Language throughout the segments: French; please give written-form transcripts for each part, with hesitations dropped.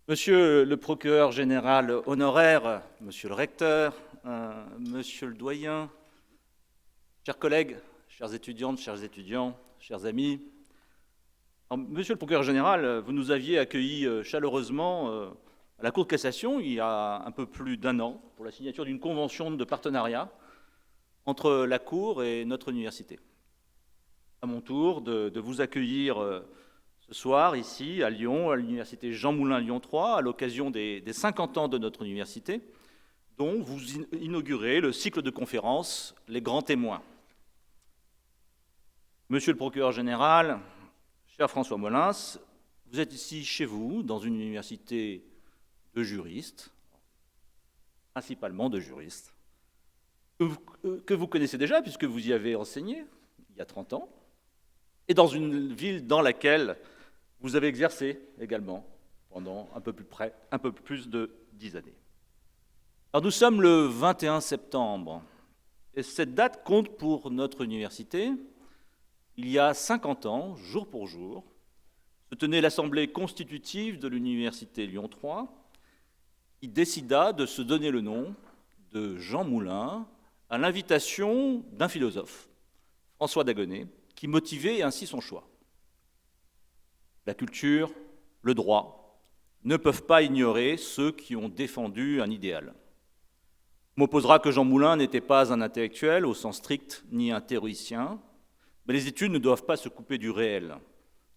Monsieur le procureur général honoraire, monsieur le recteur, monsieur le doyen, chers collègues, chères étudiantes, chers étudiants, chers amis, monsieur le procureur général, vous nous aviez accueillis chaleureusement à la Cour de cassation il y a un peu plus d'un an pour la signature d'une convention de partenariat entre la Cour et notre université. À mon tour de vous accueillir ce soir, ici, à Lyon, à l'université Jean Moulin Lyon 3, à l'occasion des 50 ans de notre université, dont vous inaugurez le cycle de conférences « Les grands témoins ». Monsieur le procureur général, cher François Molins, vous êtes ici chez vous, dans une université de juristes, principalement de juristes, que vous connaissez déjà, puisque vous y avez enseigné il y a 30 ans, et dans une ville dans laquelle vous avez exercé également pendant un peu plus de 10 années. Alors nous sommes le 21 septembre, et cette date compte pour notre université. Il y a 50 ans, jour pour jour, se tenait l'assemblée constitutive de l'université Lyon 3, qui décida de se donner le nom de Jean Moulin à l'invitation d'un philosophe, François d'Agonet, qui motivait ainsi son choix. La culture, le droit ne peuvent pas ignorer ceux qui ont défendu un idéal. On m'opposera que Jean Moulin n'était pas un intellectuel au sens strict, ni un théoricien, mais les études ne doivent pas se couper du réel,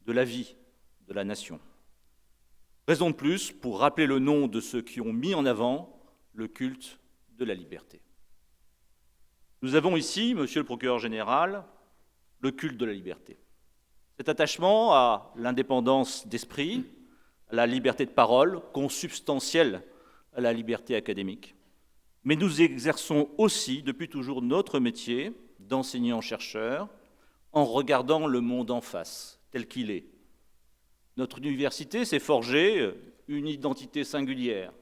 de la vie, de la nation. Raison de plus pour rappeler le nom de ceux qui ont mis en avant le culte de la liberté. Nous avons ici, monsieur le procureur général, le culte de la liberté. Cet attachement à l'indépendance d'esprit, à la liberté de parole, consubstantielle à la liberté académique. Mais nous exerçons aussi depuis toujours notre métier d'enseignant-chercheur en regardant le monde en face, tel qu'il est. Notre université s'est forgée une identité singulière,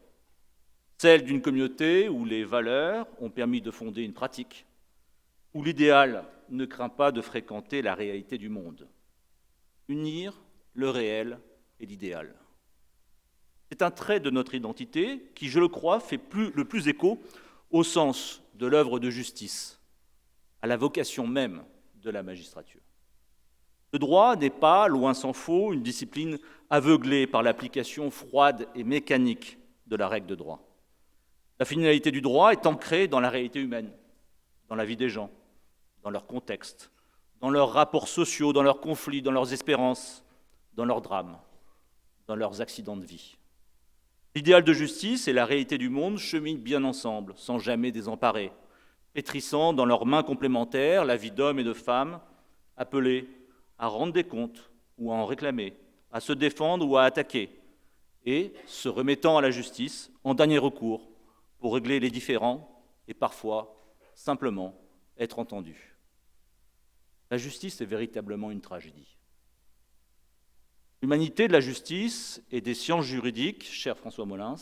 celle d'une communauté où les valeurs ont permis de fonder une pratique, où l'idéal ne craint pas de fréquenter la réalité du monde. Unir le réel et l'idéal. C'est un trait de notre identité qui, je le crois, fait le plus écho au sens de l'œuvre de justice, à la vocation même de la magistrature. Le droit n'est pas, loin s'en faut, une discipline aveuglée par l'application froide et mécanique de la règle de droit. La finalité du droit est ancrée dans la réalité humaine, dans la vie des gens, dans leur contexte, dans leurs rapports sociaux, dans leurs conflits, dans leurs espérances, dans leurs drames, dans leurs accidents de vie. L'idéal de justice et la réalité du monde cheminent bien ensemble, sans jamais désemparer, pétrissant dans leurs mains complémentaires la vie d'hommes et de femmes, appelés à rendre des comptes ou à en réclamer, à se défendre ou à attaquer, et se remettant à la justice en dernier recours pour régler les différends et parfois simplement être entendus. La justice est véritablement une tragédie. L'humanité de la justice et des sciences juridiques, cher François Molins,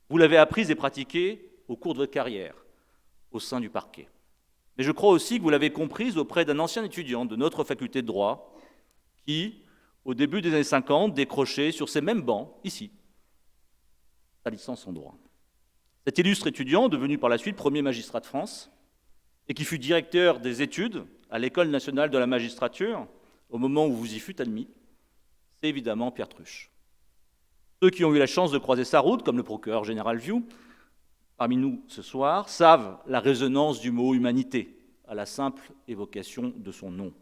vous l'avez apprise et pratiquée au cours de votre carrière, au sein du parquet. Mais je crois aussi que vous l'avez comprise auprès d'un ancien étudiant de notre faculté de droit qui, au début des années 50, décrochait sur ces mêmes bancs, ici, sa licence en droit. Cet illustre étudiant, devenu par la suite premier magistrat de France, et qui fut directeur des études à l'École nationale de la magistrature, au moment où vous y fûtes admis, c'est évidemment Pierre Truche. Ceux qui ont eu la chance de croiser sa route, comme le procureur général Vioux, parmi nous ce soir, savent la résonance du mot « humanité » à la simple évocation de son nom.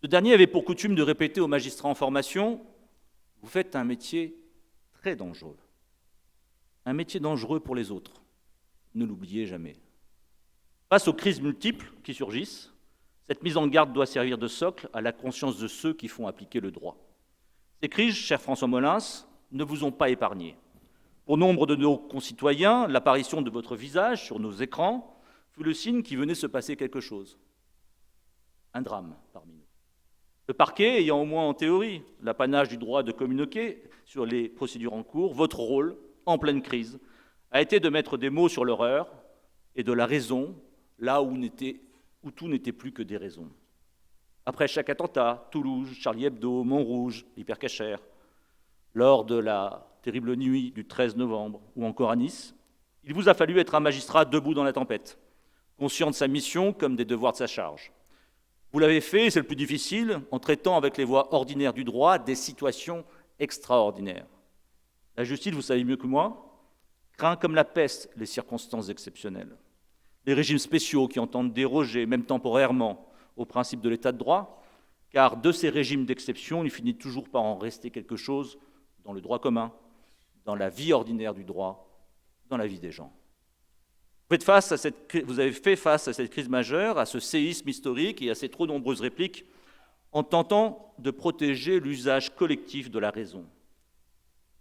Ce dernier avait pour coutume de répéter aux magistrats en formation « Vous faites un métier très dangereux, un métier dangereux pour les autres, ne l'oubliez jamais ». Face aux crises multiples qui surgissent, cette mise en garde doit servir de socle à la conscience de ceux qui font appliquer le droit. Ces crises, cher François Molins, ne vous ont pas épargné. Pour nombre de nos concitoyens, l'apparition de votre visage sur nos écrans fut le signe qu'il venait se passer quelque chose. Un drame parmi nous. Le parquet ayant au moins en théorie l'apanage du droit de communiquer sur les procédures en cours, votre rôle, en pleine crise, a été de mettre des mots sur l'horreur et de la raison là où tout n'était plus que des raisons. Après chaque attentat, Toulouse, Charlie Hebdo, Montrouge, l'Hypercacher, lors de la terrible nuit du 13 novembre, ou encore à Nice, il vous a fallu être un magistrat debout dans la tempête, conscient de sa mission comme des devoirs de sa charge. Vous l'avez fait, et c'est le plus difficile, en traitant avec les voies ordinaires du droit des situations extraordinaires. La justice, vous savez mieux que moi, craint comme la peste les circonstances exceptionnelles. Les régimes spéciaux qui entendent déroger, même temporairement, au principe de l'état de droit, car de ces régimes d'exception, il finit toujours par en rester quelque chose dans le droit commun, dans la vie ordinaire du droit, dans la vie des gens. Vous avez fait face à cette crise majeure, à ce séisme historique et à ces trop nombreuses répliques en tentant de protéger l'usage collectif de la raison.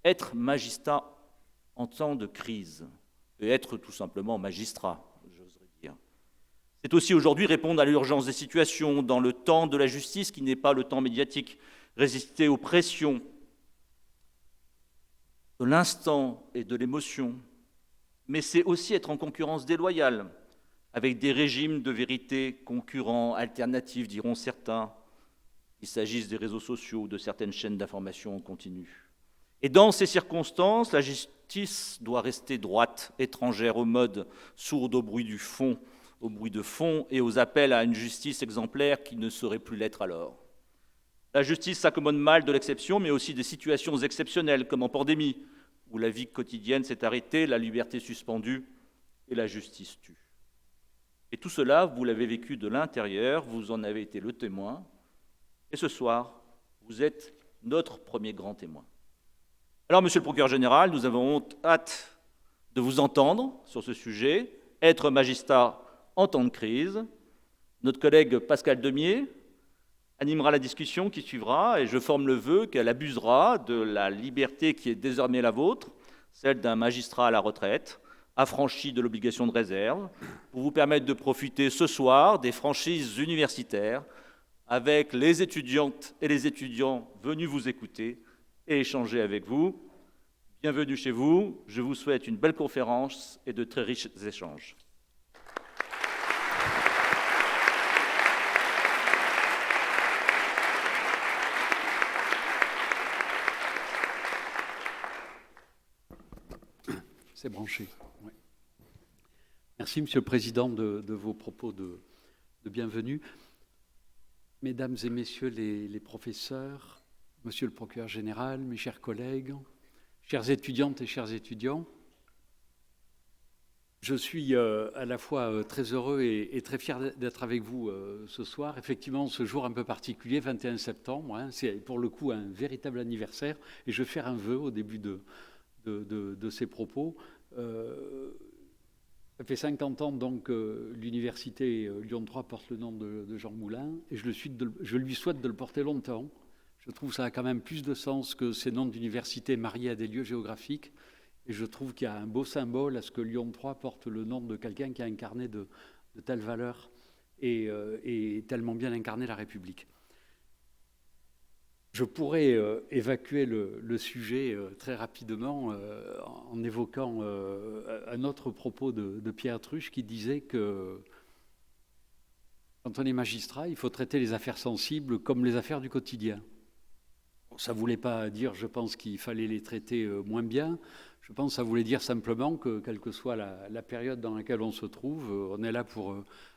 Être magistrat en temps de crise, peut être tout simplement magistrat, j'oserais dire. C'est aussi aujourd'hui répondre à l'urgence des situations, dans le temps de la justice qui n'est pas le temps médiatique, résister aux pressions de l'instant et de l'émotion, mais c'est aussi être en concurrence déloyale, avec des régimes de vérité concurrents, alternatifs, diront certains, qu'il s'agisse des réseaux sociaux ou de certaines chaînes d'information en continu. Et dans ces circonstances, la justice doit rester droite, étrangère aux modes, sourde au bruit du fond, au bruit de fond et aux appels à une justice exemplaire qui ne saurait plus l'être alors. La justice s'accommode mal de l'exception, mais aussi des situations exceptionnelles, comme en pandémie, où la vie quotidienne s'est arrêtée, la liberté suspendue et la justice tue. Et tout cela, vous l'avez vécu de l'intérieur, vous en avez été le témoin, et ce soir, vous êtes notre premier grand témoin. Alors, Monsieur le procureur général, nous avons hâte de vous entendre sur ce sujet, être magistrat en temps de crise. Notre collègue Pascale Demier animera la discussion qui suivra, et je forme le vœu qu'elle abusera de la liberté qui est désormais la vôtre, celle d'un magistrat à la retraite, affranchi de l'obligation de réserve, pour vous permettre de profiter ce soir des franchises universitaires avec les étudiantes et les étudiants venus vous écouter et échanger avec vous. Bienvenue chez vous, je vous souhaite une belle conférence et de très riches échanges. C'est branché. Ouais. Merci, Monsieur le Président, de vos propos de bienvenue. Mesdames et Messieurs les professeurs, Monsieur le Procureur général, mes chers collègues, chères étudiantes et chers étudiants, je suis à la fois très heureux et très fier d'être avec vous ce soir. Effectivement, ce jour un peu particulier, 21 septembre, hein, c'est pour le coup un véritable anniversaire, et je vais faire un vœu au début de ces propos. Ça fait 50 ans donc l'université Lyon 3 porte le nom de Jean Moulin, et je lui souhaite de le porter longtemps. Je trouve que ça a quand même plus de sens que ces noms d'universités mariés à des lieux géographiques, et je trouve qu'il y a un beau symbole à ce que Lyon 3 porte le nom de quelqu'un qui a incarné de telles valeurs et tellement bien incarné la République. Je pourrais évacuer le sujet très rapidement en évoquant un autre propos de Pierre Truche qui disait que quand on est magistrat, il faut traiter les affaires sensibles comme les affaires du quotidien. Ça ne voulait pas dire, je pense, qu'il fallait les traiter moins bien. Je pense que ça voulait dire simplement que, quelle que soit la période dans laquelle on se trouve, on est là pour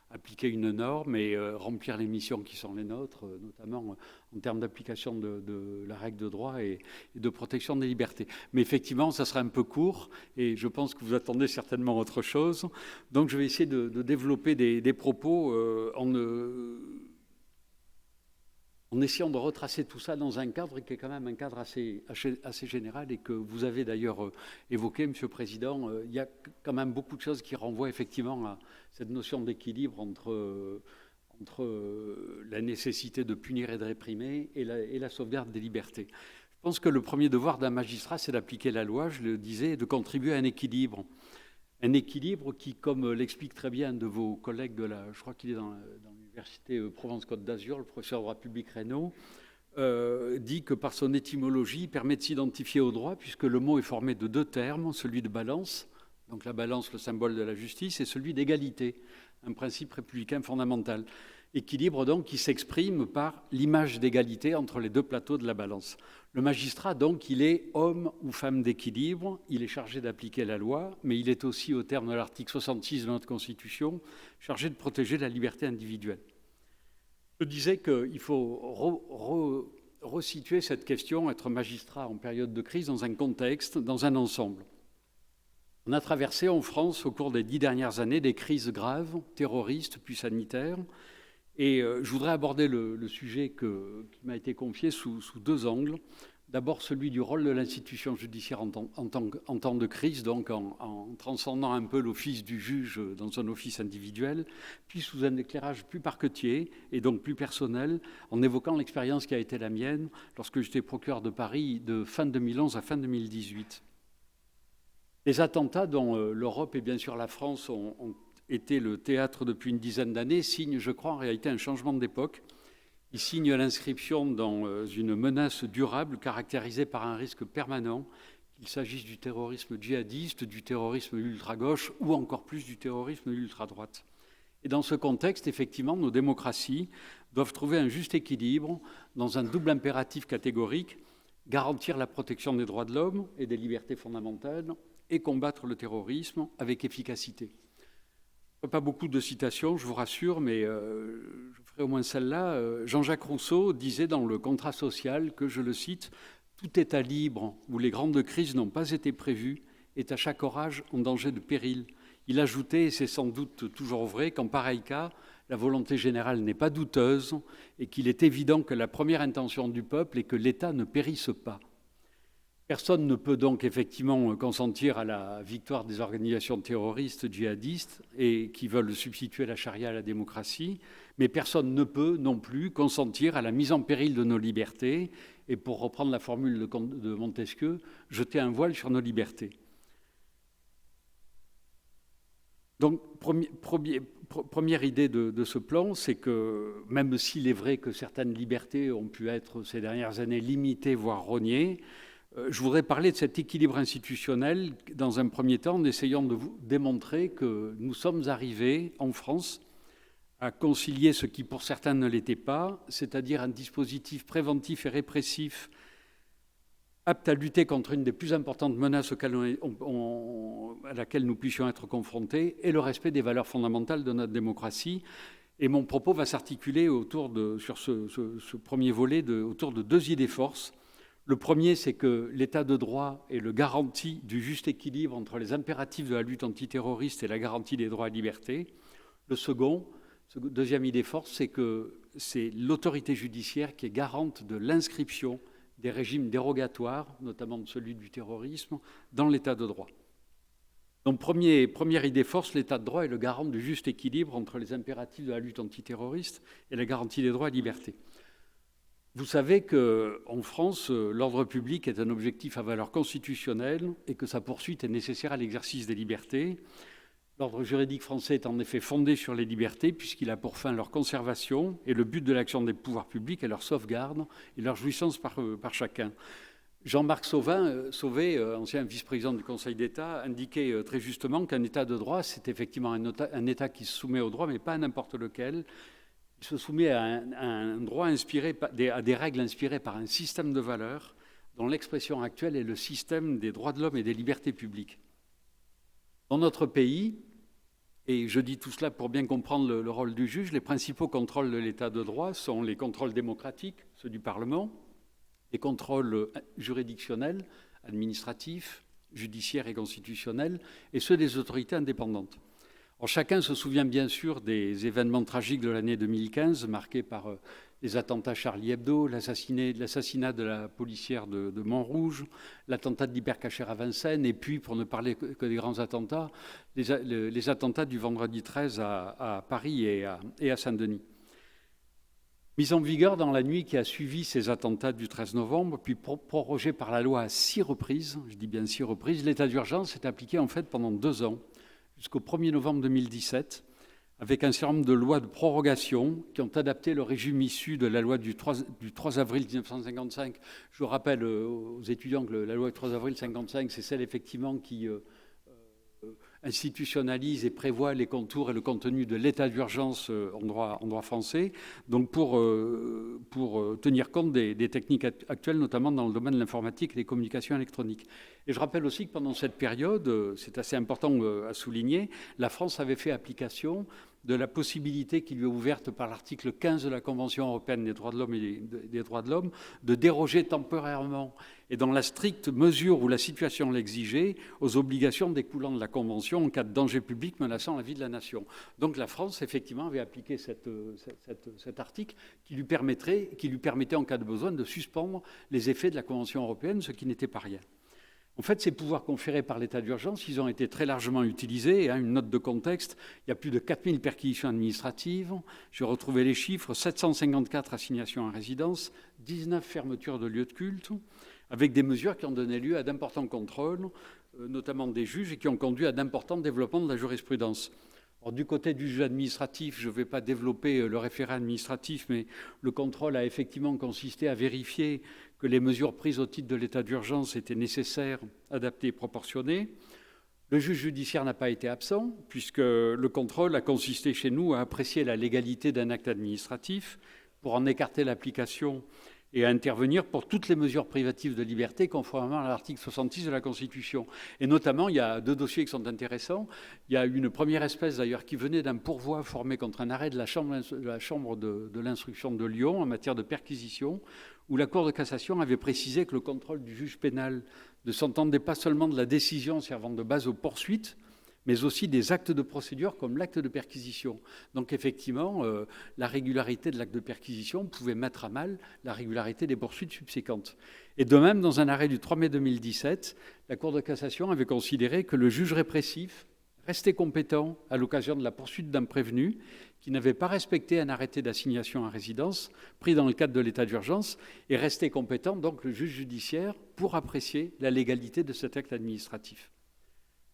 appliquer une norme et remplir les missions qui sont les nôtres, notamment en termes d'application de la règle de droit et de protection des libertés. Mais effectivement, ça sera un peu court et je pense que vous attendez certainement autre chose. Donc je vais essayer de développer des propos en essayant de retracer tout ça dans un cadre qui est quand même un cadre assez général et que vous avez d'ailleurs évoqué, Monsieur le Président. Il y a quand même beaucoup de choses qui renvoient effectivement à cette notion d'équilibre entre la nécessité de punir et de réprimer et la sauvegarde des libertés. Je pense que le premier devoir d'un magistrat, c'est d'appliquer la loi, je le disais, et de contribuer à un équilibre. Un équilibre qui, comme l'explique très bien un de vos collègues je crois qu'il est dans l'université Provence-Côte d'Azur, le professeur de droit public Reynaud, dit que par son étymologie, il permet de s'identifier au droit, puisque le mot est formé de deux termes, celui de balance, donc la balance, le symbole de la justice, et celui d'égalité, un principe républicain fondamental. Équilibre donc qui s'exprime par l'image d'égalité entre les deux plateaux de la balance. Le magistrat, donc, il est homme ou femme d'équilibre, il est chargé d'appliquer la loi, mais il est aussi, au terme de l'article 66 de notre Constitution, chargé de protéger la liberté individuelle. Je disais qu'il faut resituer cette question, être magistrat en période de crise, dans un contexte, dans un ensemble. On a traversé en France, au cours des 10 dernières années, des crises graves, terroristes puis sanitaires. Et je voudrais aborder le sujet qui m'a été confié sous deux angles. D'abord, celui du rôle de l'institution judiciaire en temps de crise, donc en transcendant un peu l'office du juge dans un office individuel, puis sous un éclairage plus parquetier et donc plus personnel, en évoquant l'expérience qui a été la mienne lorsque j'étais procureur de Paris de fin 2011 à fin 2018. Les attentats dont l'Europe et bien sûr la France ont été le théâtre depuis une dizaine d'années signent, je crois, en réalité un changement d'époque. Il signe l'inscription dans une menace durable caractérisée par un risque permanent, qu'il s'agisse du terrorisme djihadiste, du terrorisme ultra-gauche ou encore plus du terrorisme ultra-droite. Et dans ce contexte, effectivement, nos démocraties doivent trouver un juste équilibre dans un double impératif catégorique, garantir la protection des droits de l'homme et des libertés fondamentales et combattre le terrorisme avec efficacité. Pas beaucoup de citations, je vous rassure, mais je ferai au moins celle-là. Jean-Jacques Rousseau disait dans le Contrat social que, je le cite, « Tout État libre où les grandes crises n'ont pas été prévues est à chaque orage en danger de péril. » Il ajoutait, et c'est sans doute toujours vrai, qu'en pareil cas, la volonté générale n'est pas douteuse et qu'il est évident que la première intention du peuple est que l'État ne périsse pas. Personne ne peut donc effectivement consentir à la victoire des organisations terroristes djihadistes et qui veulent substituer la charia à la démocratie, mais personne ne peut non plus consentir à la mise en péril de nos libertés et, pour reprendre la formule de Montesquieu, jeter un voile sur nos libertés. Donc, première idée de ce plan, c'est que même s'il est vrai que certaines libertés ont pu être ces dernières années limitées, voire rognées, je voudrais parler de cet équilibre institutionnel dans un premier temps en essayant de vous démontrer que nous sommes arrivés en France à concilier ce qui pour certains ne l'était pas, c'est-à-dire un dispositif préventif et répressif apte à lutter contre une des plus importantes menaces à laquelle nous puissions être confrontés et le respect des valeurs fondamentales de notre démocratie. Et mon propos va s'articuler sur ce premier volet autour de deux idées forces. Le premier, c'est que l'État de droit est le garantie du juste équilibre entre les impératifs de la lutte antiterroriste et la garantie des droits et libertés. Le deuxième idée force, c'est que c'est l'autorité judiciaire qui est garante de l'inscription des régimes dérogatoires, notamment de celui du terrorisme, dans l'État de droit. Donc, première idée force, l'État de droit est le garant du juste équilibre entre les impératifs de la lutte antiterroriste et la garantie des droits et libertés. Vous savez qu'en France, l'ordre public est un objectif à valeur constitutionnelle et que sa poursuite est nécessaire à l'exercice des libertés. L'ordre juridique français est en effet fondé sur les libertés puisqu'il a pour fin leur conservation et le but de l'action des pouvoirs publics est leur sauvegarde et leur jouissance par chacun. Jean-Marc Sauvé, ancien vice-président du Conseil d'État, indiquait très justement qu'un État de droit, c'est effectivement un État qui se soumet au droit, mais pas à n'importe lequel. Il se soumet à un droit à des règles inspirées par un système de valeurs dont l'expression actuelle est le système des droits de l'homme et des libertés publiques. Dans notre pays, et je dis tout cela pour bien comprendre le rôle du juge, les principaux contrôles de l'État de droit sont les contrôles démocratiques, ceux du Parlement, les contrôles juridictionnels, administratifs, judiciaires et constitutionnels, et ceux des autorités indépendantes. Alors, chacun se souvient bien sûr des événements tragiques de l'année 2015, marqués par les attentats Charlie Hebdo, l'assassinat de la policière de Montrouge, l'attentat de l'Hypercacher à Vincennes, et puis, pour ne parler que des grands attentats, les attentats du vendredi 13 à Paris et à Saint-Denis. Mise en vigueur dans la nuit qui a suivi ces attentats du 13 novembre, puis prorogée par la loi à 6 reprises, je dis bien 6 reprises, l'état d'urgence s'est appliqué en fait pendant 2 ans, jusqu'au 1er novembre 2017, avec un certain nombre de lois de prorogation qui ont adapté le régime issu de la loi du 3 avril 1955. Je vous rappelle aux étudiants que la loi du 3 avril 1955, c'est celle effectivement qui institutionnalise et prévoit les contours et le contenu de l'état d'urgence en droit français, donc pour tenir compte des techniques actuelles, notamment dans le domaine de l'informatique et des communications électroniques. Et je rappelle aussi que pendant cette période, c'est assez important à souligner, la France avait fait application de la possibilité qui lui est ouverte par l'article 15 de la Convention européenne des droits de l'homme et des droits de l'homme de déroger temporairement et dans la stricte mesure où la situation l'exigeait aux obligations découlant de la Convention en cas de danger public menaçant la vie de la nation. Donc la France, effectivement, avait appliqué cet article qui lui permettait, en cas de besoin, de suspendre les effets de la Convention européenne, ce qui n'était pas rien. En fait, ces pouvoirs conférés par l'état d'urgence, ils ont été très largement utilisés. Une note de contexte, il y a plus de 4000 perquisitions administratives. J'ai retrouvé les chiffres, 754 assignations à résidence, 19 fermetures de lieux de culte, avec des mesures qui ont donné lieu à d'importants contrôles, notamment des juges, et qui ont conduit à d'importants développements de la jurisprudence. Alors, du côté du juge administratif, je ne vais pas développer le référé administratif, mais le contrôle a effectivement consisté à vérifier que les mesures prises au titre de l'état d'urgence étaient nécessaires, adaptées et proportionnées. Le juge judiciaire n'a pas été absent, puisque le contrôle a consisté chez nous à apprécier la légalité d'un acte administratif pour en écarter l'application et à intervenir pour toutes les mesures privatives de liberté conformément à l'article 66 de la Constitution. Et notamment, il y a 2 dossiers qui sont intéressants. Il y a une première espèce d'ailleurs qui venait d'un pourvoi formé contre un arrêt de la chambre de l'instruction de Lyon en matière de perquisition, où la Cour de cassation avait précisé que le contrôle du juge pénal ne s'entendait pas seulement de la décision servant de base aux poursuites, mais aussi des actes de procédure comme l'acte de perquisition. Donc effectivement, la régularité de l'acte de perquisition pouvait mettre à mal la régularité des poursuites subséquentes. Et de même, dans un arrêt du 3 mai 2017, la Cour de cassation avait considéré que le juge répressif restait compétent à l'occasion de la poursuite d'un prévenu qui n'avait pas respecté un arrêté d'assignation à résidence pris dans le cadre de l'état d'urgence et restait compétent, donc le juge judiciaire, pour apprécier la légalité de cet acte administratif.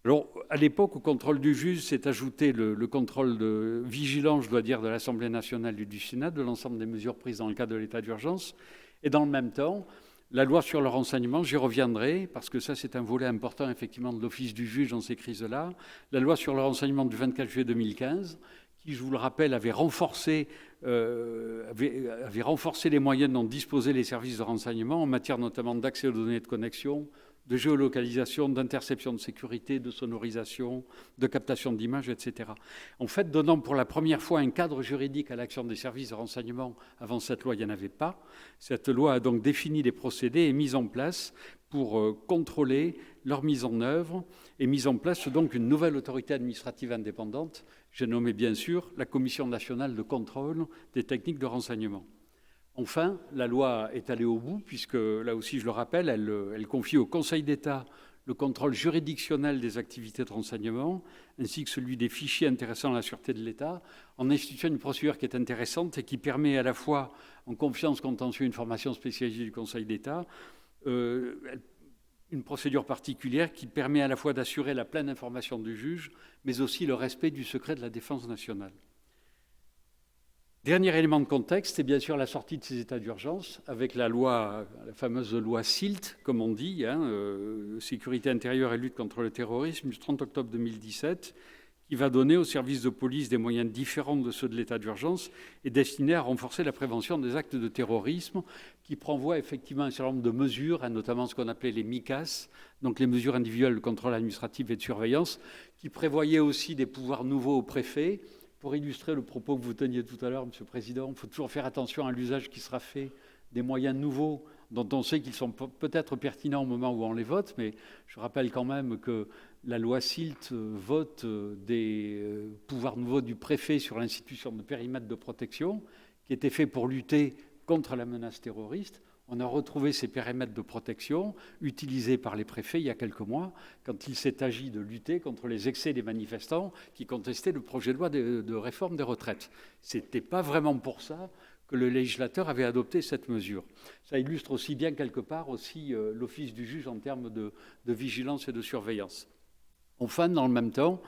Alors, à l'époque, au contrôle du juge s'est ajouté le contrôle de vigilance, je dois dire, de l'Assemblée nationale et du Sénat, de l'ensemble des mesures prises dans le cadre de l'état d'urgence. Et dans le même temps, la loi sur le renseignement, j'y reviendrai, parce que ça, c'est un volet important, effectivement, de l'office du juge dans ces crises-là. La loi sur le renseignement du 24 juillet 2015, qui, je vous le rappelle, avait renforcé les moyens dont disposaient les services de renseignement en matière notamment d'accès aux données de connexion, de géolocalisation, d'interception de sécurité, de sonorisation, de captation d'images, etc. En fait, donnant pour la première fois un cadre juridique à l'action des services de renseignement, avant cette loi, il n'y en avait pas. Cette loi a donc défini les procédés et mis en place pour contrôler leur mise en œuvre et mise en place donc une nouvelle autorité administrative indépendante. J'ai nommé bien sûr la Commission nationale de contrôle des techniques de renseignement. Enfin, la loi est allée au bout, puisque, là aussi je le rappelle, elle confie au Conseil d'État le contrôle juridictionnel des activités de renseignement, ainsi que celui des fichiers intéressant la sûreté de l'État, en instituant une procédure qui est intéressante et qui permet à la fois, en confiance contentieux, une formation spécialisée du Conseil d'État, une procédure particulière qui permet à la fois d'assurer la pleine information du juge, mais aussi le respect du secret de la défense nationale. Dernier élément de contexte, c'est bien sûr la sortie de ces états d'urgence avec la fameuse loi SILT, comme on dit, Sécurité intérieure et lutte contre le terrorisme, du 30 octobre 2017, qui va donner aux services de police des moyens différents de ceux de l'état d'urgence et destiné à renforcer la prévention des actes de terrorisme, qui prévoit effectivement un certain nombre de mesures, notamment ce qu'on appelait les MICAS, donc les mesures individuelles de contrôle administratif et de surveillance, qui prévoyaient aussi des pouvoirs nouveaux au préfet. Pour illustrer le propos que vous teniez tout à l'heure, Monsieur le Président, il faut toujours faire attention à l'usage qui sera fait des moyens nouveaux dont on sait qu'ils sont peut-être pertinents au moment où on les vote, mais je rappelle quand même que la loi SILT vote des pouvoirs nouveaux du préfet sur l'institution de périmètres de protection qui étaient faits pour lutter contre la menace terroriste. On a retrouvé ces périmètres de protection utilisés par les préfets il y a quelques mois quand il s'est agi de lutter contre les excès des manifestants qui contestaient le projet de loi de réforme des retraites. Ce n'était pas vraiment pour ça que le législateur avait adopté cette mesure. Ça illustre aussi bien quelque part aussi l'office du juge en termes de vigilance et de surveillance. Enfin, dans le même temps,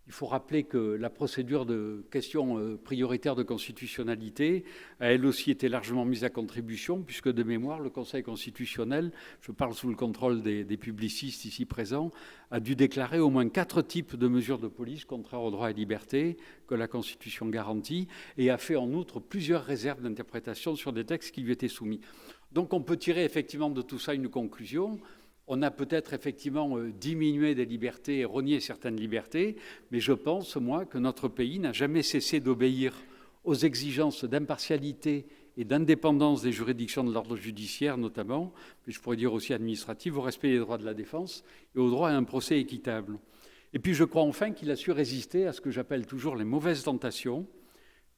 Il faut rappeler que la procédure de question prioritaire de constitutionnalité a elle aussi été largement mise à contribution, puisque de mémoire, le Conseil constitutionnel, je parle sous le contrôle des publicistes ici présents, a dû déclarer au moins 4 types de mesures de police contraires aux droits et libertés que la Constitution garantit, et a fait en outre plusieurs réserves d'interprétation sur des textes qui lui étaient soumis. Donc on peut tirer effectivement de tout ça une conclusion. On a peut-être effectivement diminué des libertés et rogné certaines libertés, mais je pense, moi, que notre pays n'a jamais cessé d'obéir aux exigences d'impartialité et d'indépendance des juridictions de l'ordre judiciaire, notamment, mais je pourrais dire aussi administrative, au respect des droits de la défense et au droit à un procès équitable. Et puis je crois enfin qu'il a su résister à ce que j'appelle toujours les mauvaises tentations,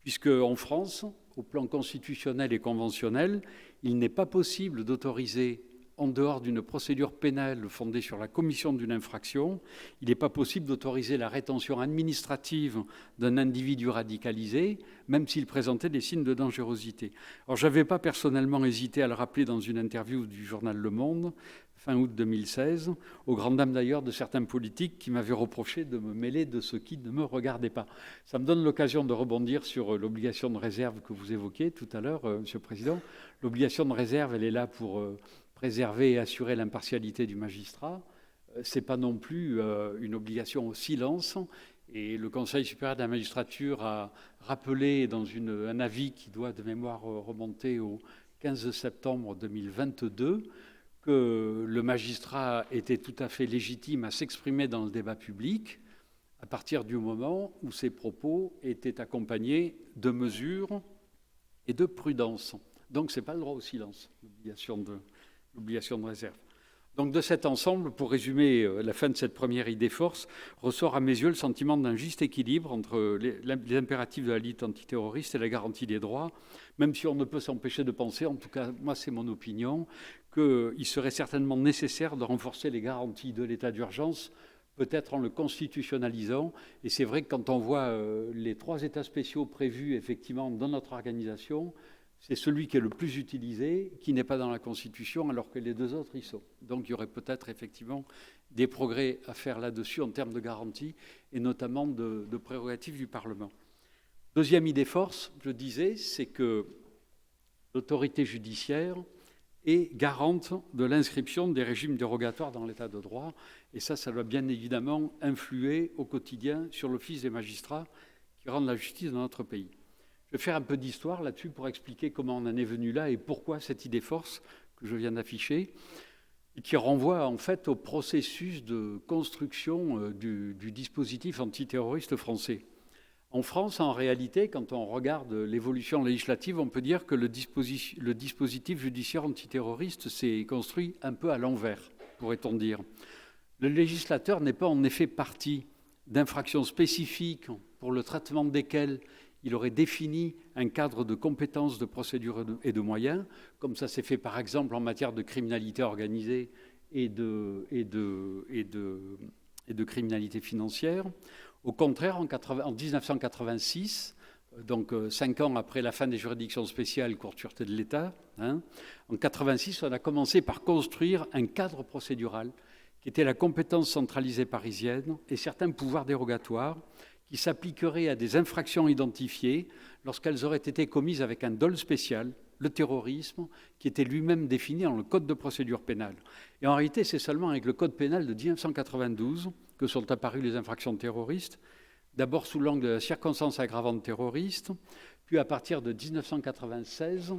puisque en France, au plan constitutionnel et conventionnel, il n'est pas possible d'autoriser, en dehors d'une procédure pénale fondée sur la commission d'une infraction, il n'est pas possible d'autoriser la rétention administrative d'un individu radicalisé, même s'il présentait des signes de dangerosité. Alors, je n'avais pas personnellement hésité à le rappeler dans une interview du journal Le Monde, fin août 2016, aux grandes dames d'ailleurs de certains politiques qui m'avaient reproché de me mêler de ce qui ne me regardait pas. Ça me donne l'occasion de rebondir sur l'obligation de réserve que vous évoquiez tout à l'heure, Monsieur le Président. L'obligation de réserve, elle est là pour préserver et assurer l'impartialité du magistrat. Ce n'est pas non plus une obligation au silence. Et le Conseil supérieur de la magistrature a rappelé dans un avis qui doit de mémoire remonter au 15 septembre 2022 que le magistrat était tout à fait légitime à s'exprimer dans le débat public à partir du moment où ses propos étaient accompagnés de mesures et de prudence. Donc ce n'est pas le droit au silence, l'obligation de réserve. Donc de cet ensemble, pour résumer la fin de cette première idée force, ressort à mes yeux le sentiment d'un juste équilibre entre les impératifs de la lutte antiterroriste et la garantie des droits, même si on ne peut s'empêcher de penser, en tout cas moi c'est mon opinion, qu'il serait certainement nécessaire de renforcer les garanties de l'état d'urgence, peut-être en le constitutionnalisant. Et c'est vrai que quand on voit les 3 états spéciaux prévus effectivement dans notre organisation, c'est celui qui est le plus utilisé, qui n'est pas dans la Constitution, alors que les 2 autres y sont. Donc il y aurait peut-être effectivement des progrès à faire là-dessus en termes de garantie et notamment de prérogatives du Parlement. Deuxième idée force, je disais, c'est que l'autorité judiciaire est garante de l'inscription des régimes dérogatoires dans l'état de droit. Et ça doit bien évidemment influer au quotidien sur l'office des magistrats qui rendent la justice dans notre pays. Je vais faire un peu d'histoire là-dessus pour expliquer comment on en est venu là et pourquoi cette idée force que je viens d'afficher, et qui renvoie en fait au processus de construction du dispositif antiterroriste français. En France, en réalité, quand on regarde l'évolution législative, on peut dire que le dispositif judiciaire antiterroriste s'est construit un peu à l'envers, pourrait-on dire. Le législateur n'est pas en effet parti d'infractions spécifiques pour le traitement desquelles il aurait défini un cadre de compétences, de procédures et de moyens, comme ça s'est fait par exemple en matière de criminalité organisée et de criminalité financière. Au contraire, en 1986, donc 5 ans après la fin des juridictions spéciales, Cour de sûreté de l'État, en 1986, on a commencé par construire un cadre procédural qui était la compétence centralisée parisienne et certains pouvoirs dérogatoires qui s'appliqueraient à des infractions identifiées lorsqu'elles auraient été commises avec un dol spécial, le terrorisme, qui était lui-même défini dans le Code de procédure pénale. Et en réalité, c'est seulement avec le Code pénal de 1992 que sont apparues les infractions terroristes, d'abord sous l'angle de la circonstance aggravante terroriste, puis à partir de 1996,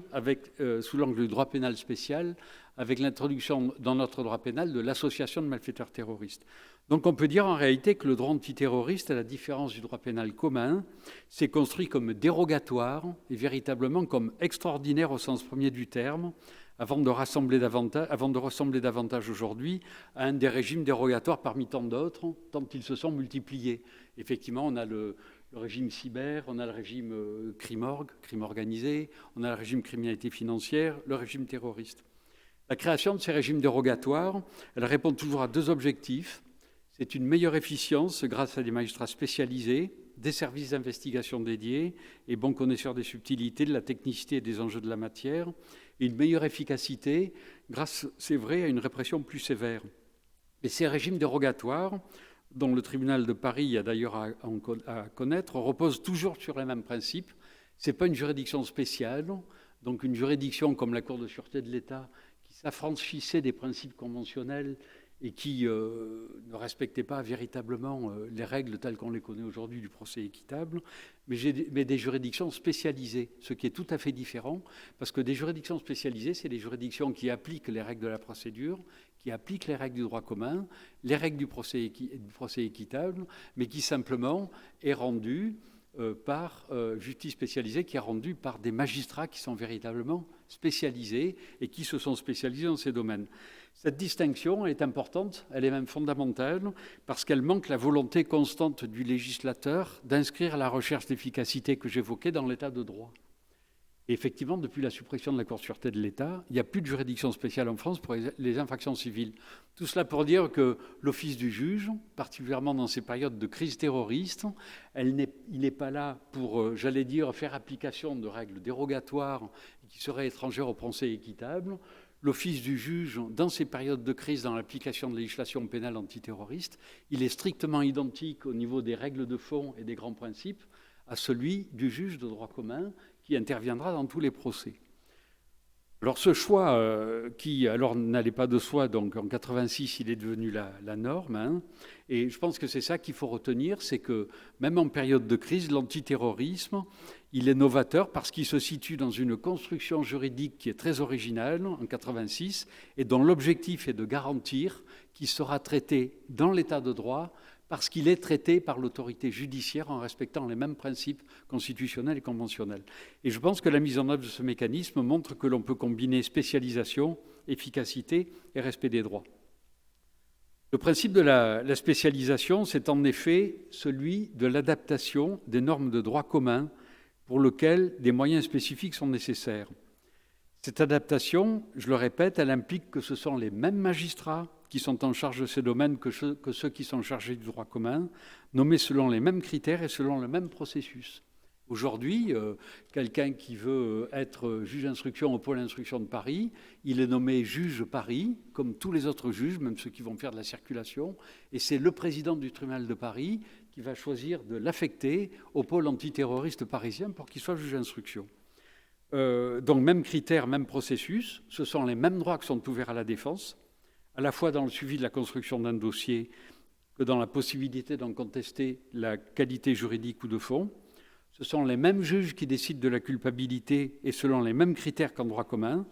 sous l'angle du droit pénal spécial, avec l'introduction dans notre droit pénal de l'association de malfaiteurs terroristes. Donc on peut dire en réalité que le droit antiterroriste, à la différence du droit pénal commun, s'est construit comme dérogatoire et véritablement comme extraordinaire au sens premier du terme, avant de ressembler davantage aujourd'hui à un des régimes dérogatoires parmi tant d'autres, tant ils se sont multipliés. Effectivement, on a le régime cyber, on a le régime crime organisé, on a le régime criminalité financière, le régime terroriste. La création de ces régimes dérogatoires, elle répond toujours à 2 objectifs. C'est une meilleure efficience grâce à des magistrats spécialisés, des services d'investigation dédiés et bons connaisseurs des subtilités, de la technicité et des enjeux de la matière, et une meilleure efficacité grâce, c'est vrai, à une répression plus sévère. Et ces régimes dérogatoires dont le tribunal de Paris a d'ailleurs à connaître, repose toujours sur les mêmes principes. Ce n'est pas une juridiction spéciale, donc une juridiction comme la Cour de sûreté de l'État qui s'affranchissait des principes conventionnels et qui ne respectait pas véritablement les règles telles qu'on les connaît aujourd'hui du procès équitable, mais des juridictions spécialisées, ce qui est tout à fait différent, parce que des juridictions spécialisées, c'est des juridictions qui appliquent les règles de la procédure, qui appliquent les règles du droit commun, les règles du procès équitable, mais qui simplement est rendue par justice spécialisée, qui est rendue par des magistrats qui sont véritablement spécialisés et qui se sont spécialisés dans ces domaines. Cette distinction est importante, elle est même fondamentale, parce qu'elle manque la volonté constante du législateur d'inscrire la recherche d'efficacité que j'évoquais dans l'état de droit. Et effectivement, depuis la suppression de la Cour de sûreté de l'État, il n'y a plus de juridiction spéciale en France pour les infractions civiles. Tout cela pour dire que l'office du juge, particulièrement dans ces périodes de crise terroriste, il n'est pas là pour, j'allais dire, faire application de règles dérogatoires qui seraient étrangères au procès équitable. L'office du juge, dans ces périodes de crise, dans l'application de législation pénale antiterroriste, il est strictement identique au niveau des règles de fond et des grands principes à celui du juge de droit commun qui interviendra dans tous les procès. Alors ce choix, qui alors n'allait pas de soi, donc en 86, il est devenu la norme, hein, et je pense que c'est ça qu'il faut retenir, c'est que même en période de crise, l'antiterrorisme, il est novateur parce qu'il se situe dans une construction juridique qui est très originale en 86 et dont l'objectif est de garantir qu'il sera traité dans l'état de droit parce qu'il est traité par l'autorité judiciaire en respectant les mêmes principes constitutionnels et conventionnels. Et je pense que la mise en œuvre de ce mécanisme montre que l'on peut combiner spécialisation, efficacité et respect des droits. Le principe de la spécialisation, c'est en effet celui de l'adaptation des normes de droit commun pour lequel des moyens spécifiques sont nécessaires. Cette adaptation, je le répète, elle implique que ce sont les mêmes magistrats qui sont en charge de ces domaines que ceux qui sont chargés du droit commun, nommés selon les mêmes critères et selon le même processus. Aujourd'hui, quelqu'un qui veut être juge d'instruction au pôle d'instruction de Paris, il est nommé juge Paris, comme tous les autres juges, même ceux qui vont faire de la circulation, et c'est le président du tribunal de Paris qui va choisir de l'affecter au pôle antiterroriste parisien pour qu'il soit juge d'instruction. Donc même critères, même processus, ce sont les mêmes droits qui sont ouverts à la défense, à la fois dans le suivi de la construction d'un dossier que dans la possibilité d'en contester la qualité juridique ou de fond. Ce sont les mêmes juges qui décident de la culpabilité et selon les mêmes critères qu'en droit commun.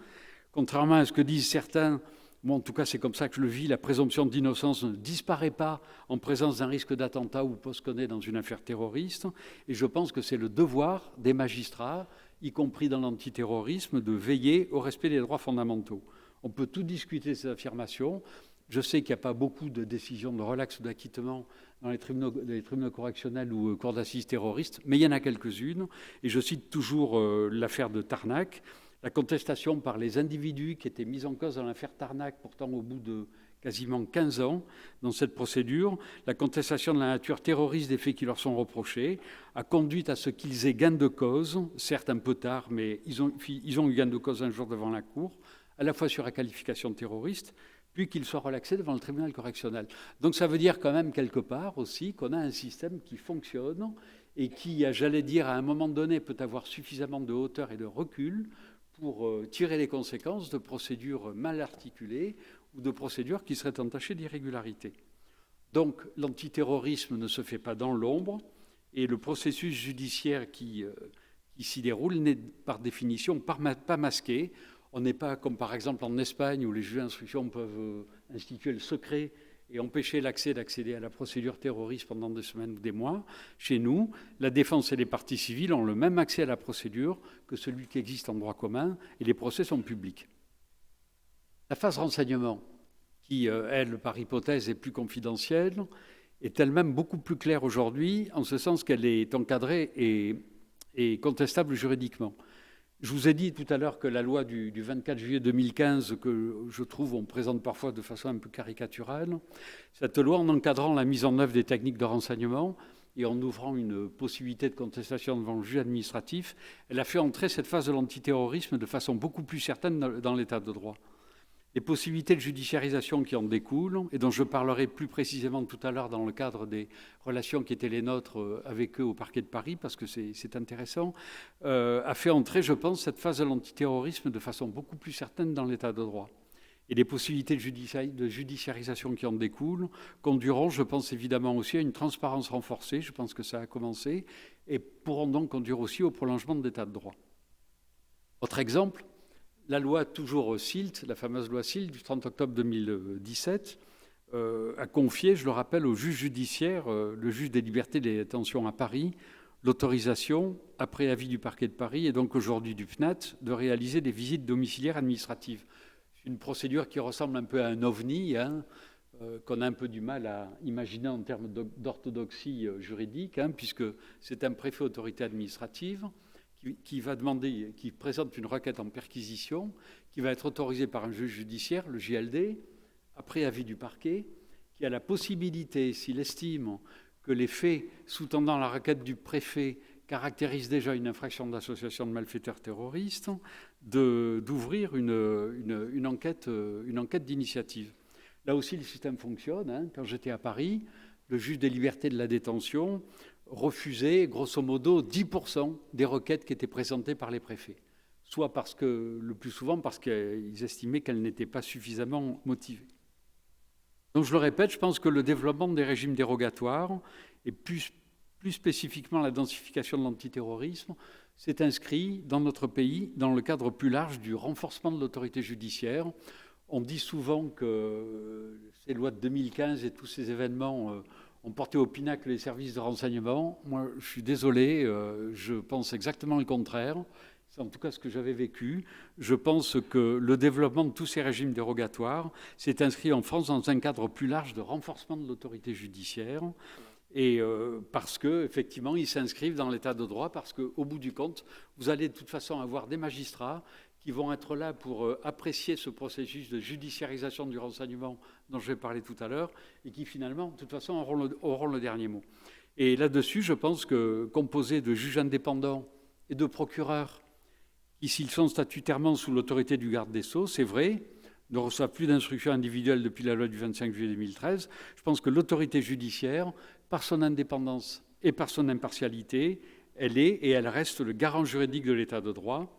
Contrairement à ce que disent certains, moi en tout cas c'est comme ça que je le vis, la présomption d'innocence ne disparaît pas en présence d'un risque d'attentat ou post-connaît dans une affaire terroriste. Et je pense que c'est le devoir des magistrats, y compris dans l'antiterrorisme, de veiller au respect des droits fondamentaux. On peut tout discuter de ces affirmations. Je sais qu'il n'y a pas beaucoup de décisions de relax ou d'acquittement dans les tribunaux correctionnels ou cours d'assises terroristes, mais il y en a quelques-unes. Et je cite toujours l'affaire de Tarnac, la contestation par les individus qui étaient mis en cause dans l'affaire Tarnac, pourtant au bout de quasiment 15 ans dans cette procédure, la contestation de la nature terroriste des faits qui leur sont reprochés a conduit à ce qu'ils aient gain de cause, certes un peu tard, mais ils ont eu gain de cause un jour devant la Cour, à la fois sur la qualification de terroriste, puis qu'ils soient relaxés devant le tribunal correctionnel. Donc ça veut dire quand même quelque part aussi qu'on a un système qui fonctionne et qui, j'allais dire, à un moment donné, peut avoir suffisamment de hauteur et de recul pour tirer les conséquences de procédures mal articulées ou de procédures qui seraient entachées d'irrégularité. Donc l'antiterrorisme ne se fait pas dans l'ombre et le processus judiciaire qui s'y déroule n'est par définition pas masqué. On n'est pas comme par exemple en Espagne où les juges d'instruction peuvent instituer le secret et empêcher d'accéder à la procédure terroriste pendant des semaines ou des mois. Chez nous, la défense et les parties civiles ont le même accès à la procédure que celui qui existe en droit commun et les procès sont publics. La phase renseignement, qui, elle, par hypothèse, est plus confidentielle, est elle-même beaucoup plus claire aujourd'hui, en ce sens qu'elle est encadrée et contestable juridiquement. Je vous ai dit tout à l'heure que la loi du 24 juillet 2015, que je trouve on présente parfois de façon un peu caricaturale, cette loi, en encadrant la mise en œuvre des techniques de renseignement et en ouvrant une possibilité de contestation devant le juge administratif, elle a fait entrer cette phase de l'antiterrorisme de façon beaucoup plus certaine dans l'état de droit. les possibilités de judiciarisation qui en découlent, et dont je parlerai plus précisément tout à l'heure dans le cadre des relations qui étaient les nôtres avec eux au parquet de Paris, parce que c'est intéressant, a fait entrer, je pense, cette phase de l'antiterrorisme de façon beaucoup plus certaine dans l'état de droit. Et les possibilités de judiciarisation qui en découlent conduiront, je pense évidemment aussi, à une transparence renforcée, je pense que ça a commencé, et pourront donc conduire aussi au prolongement de l'état de droit. Autre exemple, la loi toujours SILT, la fameuse loi SILT du 30 octobre 2017, a confié, je le rappelle, au juge judiciaire, le juge des libertés et des détentions à Paris, l'autorisation, après avis du parquet de Paris et donc aujourd'hui du FNAT, de réaliser des visites domiciliaires administratives. C'est une procédure qui ressemble un peu à un ovni, qu'on a un peu du mal à imaginer en termes d'orthodoxie juridique, puisque c'est un préfet autorité administrative qui va demander, qui présente une requête en perquisition, qui va être autorisée par un juge judiciaire, le JLD, après avis du parquet, qui a la possibilité, s'il estime que les faits sous-tendant la requête du préfet caractérisent déjà une infraction d'association de malfaiteurs terroristes, d'ouvrir une enquête d'initiative. Là aussi, le système fonctionne. Quand j'étais à Paris, le juge des libertés de la détention refusait, grosso modo, 10% des requêtes qui étaient présentées par les préfets. Soit parce que, le plus souvent, parce qu'ils estimaient qu'elles n'étaient pas suffisamment motivées. Donc, je le répète, je pense que le développement des régimes dérogatoires, et plus spécifiquement la densification de l'antiterrorisme, s'est inscrit dans notre pays dans le cadre plus large du renforcement de l'autorité judiciaire. On dit souvent que ces lois de 2015 et tous ces événements ont porté au pinacle les services de renseignement. Moi, je suis désolé, je pense exactement le contraire. C'est en tout cas ce que j'avais vécu. Je pense que le développement de tous ces régimes dérogatoires s'est inscrit en France dans un cadre plus large de renforcement de l'autorité judiciaire. Et parce qu'effectivement, ils s'inscrivent dans l'état de droit, parce qu'au bout du compte, vous allez de toute façon avoir des magistrats qui vont être là pour apprécier ce processus de judiciarisation du renseignement dont je vais parler tout à l'heure, et qui finalement, de toute façon, auront le dernier mot. Et là-dessus, je pense que composé de juges indépendants et de procureurs, qui, s'ils sont statutairement sous l'autorité du garde des Sceaux, c'est vrai, ne reçoivent plus d'instructions individuelles depuis la loi du 25 juillet 2013, je pense que l'autorité judiciaire, par son indépendance et par son impartialité, elle est et elle reste le garant juridique de l'état de droit.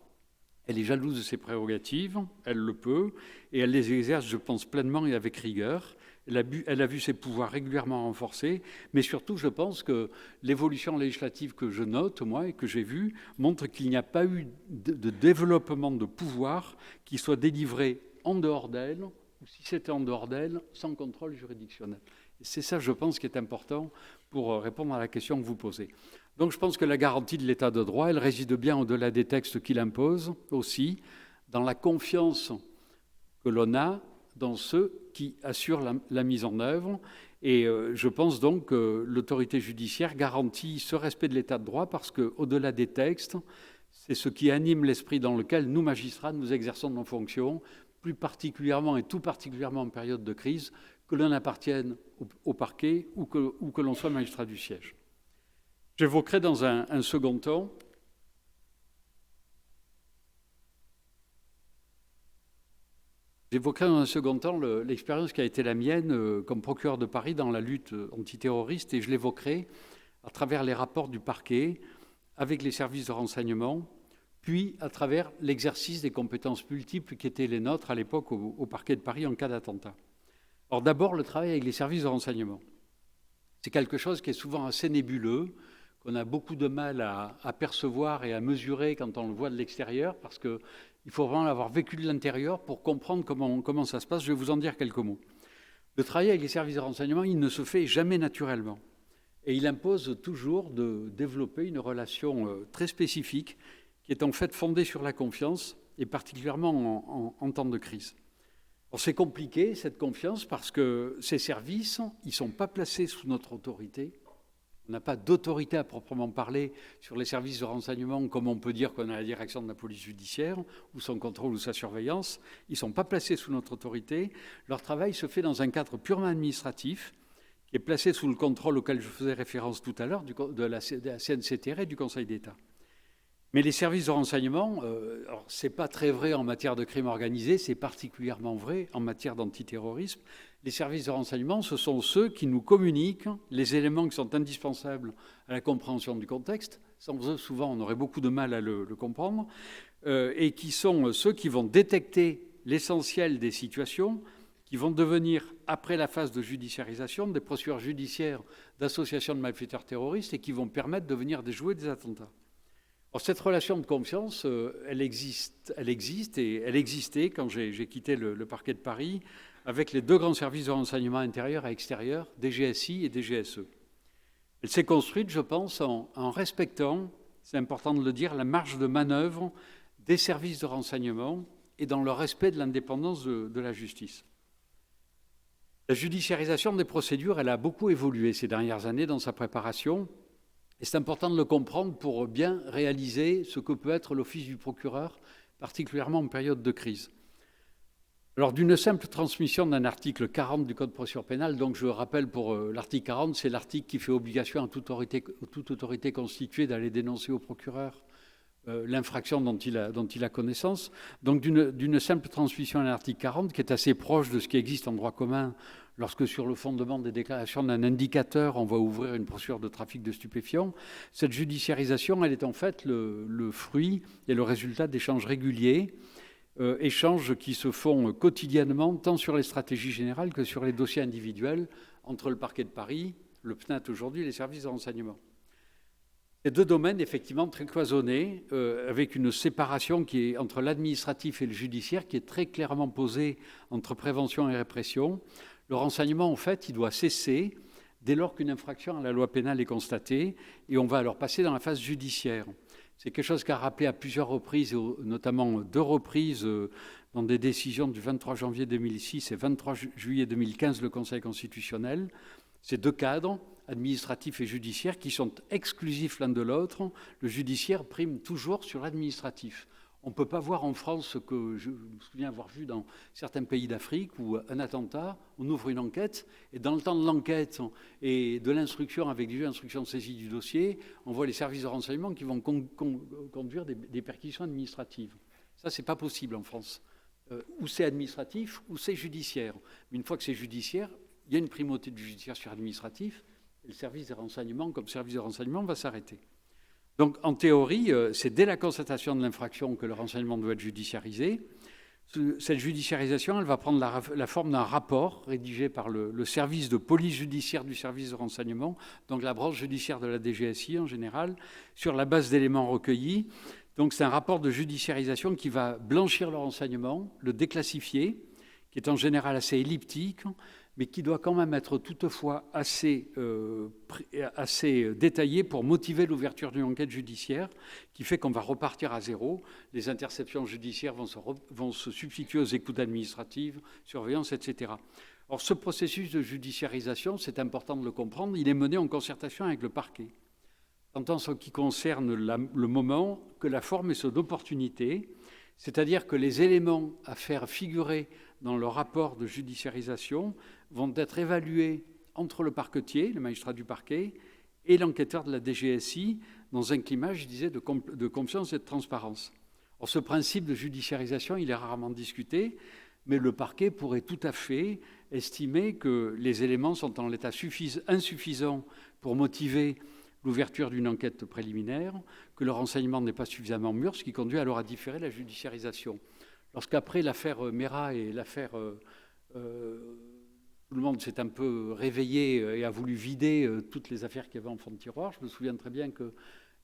Elle est jalouse de ses prérogatives, elle le peut, et elle les exerce, je pense, pleinement et avec rigueur. Elle a vu ses pouvoirs régulièrement renforcés, mais surtout, je pense que l'évolution législative que je note, moi, et que j'ai vue, montre qu'il n'y a pas eu de développement de pouvoir qui soit délivré en dehors d'elle, ou si c'était en dehors d'elle, sans contrôle juridictionnel. Et c'est ça, je pense, qui est important pour répondre à la question que vous posez. Donc je pense que la garantie de l'état de droit, elle réside bien au-delà des textes qu'il impose, aussi, dans la confiance que l'on a dans ceux qui assurent la mise en œuvre. Et je pense donc que l'autorité judiciaire garantit ce respect de l'état de droit parce qu'au-delà des textes, c'est ce qui anime l'esprit dans lequel nous, magistrats, nous exerçons nos fonctions, plus particulièrement et tout particulièrement en période de crise, que l'on appartienne au parquet ou que l'on soit magistrat du siège. J'évoquerai dans un second temps l'expérience qui a été la mienne comme procureur de Paris dans la lutte antiterroriste, et je l'évoquerai à travers les rapports du parquet avec les services de renseignement, puis à travers l'exercice des compétences multiples qui étaient les nôtres à l'époque au parquet de Paris en cas d'attentat. Alors d'abord, le travail avec les services de renseignement. C'est quelque chose qui est souvent assez nébuleux, qu'on a beaucoup de mal à percevoir et à mesurer quand on le voit de l'extérieur, parce qu'il faut vraiment l'avoir vécu de l'intérieur pour comprendre comment ça se passe. Je vais vous en dire quelques mots. Le travail avec les services de renseignement, il ne se fait jamais naturellement. Et il impose toujours de développer une relation très spécifique qui est en fait fondée sur la confiance, et particulièrement en temps de crise. Alors c'est compliqué, cette confiance, parce que ces services, ils ne sont pas placés sous notre autorité. On n'a pas d'autorité à proprement parler sur les services de renseignement, comme on peut dire qu'on a la direction de la police judiciaire, ou son contrôle ou sa surveillance. Ils ne sont pas placés sous notre autorité. Leur travail se fait dans un cadre purement administratif, qui est placé sous le contrôle auquel je faisais référence tout à l'heure, de la CNCTR et du Conseil d'État. Mais les services de renseignement, ce n'est pas très vrai en matière de crime organisé, c'est particulièrement vrai en matière d'antiterrorisme. Les services de renseignement, ce sont ceux qui nous communiquent les éléments qui sont indispensables à la compréhension du contexte. Sans eux, souvent, on aurait beaucoup de mal à le comprendre. Et qui sont ceux qui vont détecter l'essentiel des situations, qui vont devenir, après la phase de judiciarisation, des procédures judiciaires d'association de malfaiteurs terroristes et qui vont permettre de venir déjouer des attentats. Alors, cette relation de confiance, elle existe et elle existait quand j'ai quitté le parquet de Paris avec les deux grands services de renseignement intérieur et extérieur, DGSI et DGSE. Elle s'est construite, je pense, en respectant, c'est important de le dire, la marge de manœuvre des services de renseignement et dans le respect de l'indépendance de la justice. La judiciarisation des procédures, elle a beaucoup évolué ces dernières années dans sa préparation. Et c'est important de le comprendre pour bien réaliser ce que peut être l'office du procureur, particulièrement en période de crise. Alors, d'une simple transmission d'un article 40 du Code de procédure pénale, donc je rappelle pour l'article 40, c'est l'article qui fait obligation à toute autorité constituée d'aller dénoncer au procureur l'infraction dont il a connaissance. Donc, d'une simple transmission à l'article 40, qui est assez proche de ce qui existe en droit commun, lorsque sur le fondement des déclarations d'un indicateur, on va ouvrir une procédure de trafic de stupéfiants, cette judiciarisation, elle est en fait le fruit et le résultat d'échanges réguliers, échanges qui se font quotidiennement, tant sur les stratégies générales que sur les dossiers individuels, entre le parquet de Paris, le PNAT aujourd'hui et les services de renseignement. Ces deux domaines, effectivement, très cloisonnés, avec une séparation qui est entre l'administratif et le judiciaire, qui est très clairement posée entre prévention et répression. Le renseignement, en fait, il doit cesser dès lors qu'une infraction à la loi pénale est constatée, et on va alors passer dans la phase judiciaire. C'est quelque chose qu'a rappelé à plusieurs reprises, notamment 2 reprises, dans des décisions du 23 janvier 2006 et 23 juillet 2015, le Conseil constitutionnel. Ces 2 cadres, administratifs et judiciaires, qui sont exclusifs l'un de l'autre. Le judiciaire prime toujours sur l'administratif. On ne peut pas voir en France ce que je me souviens avoir vu dans certains pays d'Afrique où un attentat, on ouvre une enquête et dans le temps de l'enquête et de l'instruction avec du juge d'instruction de saisie du dossier, on voit les services de renseignement qui vont conduire des perquisitions administratives. Ça, ce n'est pas possible en France. Ou c'est administratif ou c'est judiciaire. Mais une fois que c'est judiciaire, il y a une primauté du judiciaire sur l'administratif et le service des renseignements, comme service de renseignement, va s'arrêter. Donc, en théorie, c'est dès la constatation de l'infraction que le renseignement doit être judiciarisé. Cette judiciarisation, elle va prendre la forme d'un rapport rédigé par le service de police judiciaire du service de renseignement, donc la branche judiciaire de la DGSI en général, sur la base d'éléments recueillis. Donc, c'est un rapport de judiciarisation qui va blanchir le renseignement, le déclassifier, qui est en général assez elliptique, mais qui doit quand même être toutefois assez détaillé pour motiver l'ouverture d'une enquête judiciaire, qui fait qu'on va repartir à zéro. Les interceptions judiciaires vont se substituer aux écoutes administratives, surveillance, etc. Or, ce processus de judiciarisation, c'est important de le comprendre, il est mené en concertation avec le parquet. Tant en ce qui concerne le moment que la forme et son opportunité, c'est-à-dire que les éléments à faire figurer dans le rapport de judiciarisation vont être évalués entre le parquetier, le magistrat du parquet, et l'enquêteur de la DGSI dans un climat, je disais, de confiance et de transparence. Or, ce principe de judiciarisation, il est rarement discuté, mais le parquet pourrait tout à fait estimer que les éléments sont en l'état insuffisant pour motiver l'ouverture d'une enquête préliminaire, que le renseignement n'est pas suffisamment mûr, ce qui conduit alors à différer la judiciarisation. Lorsqu'après l'affaire Mera et l'affaire... tout le monde s'est un peu réveillé et a voulu vider toutes les affaires qu'il y avait en fond de tiroir. Je me souviens très bien que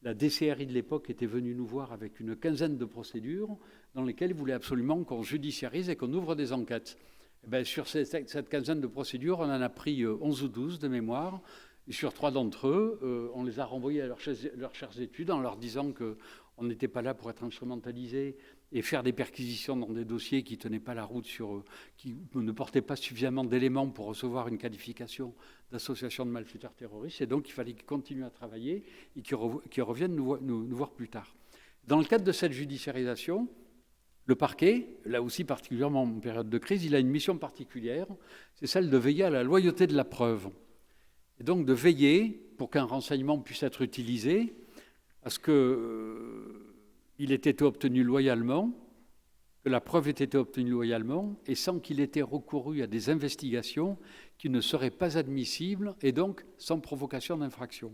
la DCRI de l'époque était venue nous voir avec une quinzaine de procédures dans lesquelles ils voulaient absolument qu'on judiciarise et qu'on ouvre des enquêtes. Et bien, sur cette quinzaine de procédures, on en a pris 11 ou 12 de mémoire. Et sur 3 d'entre eux, on les a renvoyés à leurs chères études en leur disant qu'on n'était pas là pour être instrumentalisés et faire des perquisitions dans des dossiers qui ne tenaient pas la route, qui ne portaient pas suffisamment d'éléments pour recevoir une qualification d'association de malfaiteurs terroristes. Et donc, il fallait qu'ils continuent à travailler et qu'ils reviennent nous voir plus tard. Dans le cadre de cette judiciarisation, le parquet, là aussi particulièrement en période de crise, il a une mission particulière, c'est celle de veiller à la loyauté de la preuve. Et donc de veiller, pour qu'un renseignement puisse être utilisé, à ce que il ait été obtenu loyalement, que la preuve ait été obtenue loyalement, et sans qu'il ait été recouru à des investigations qui ne seraient pas admissibles, et donc sans provocation d'infraction.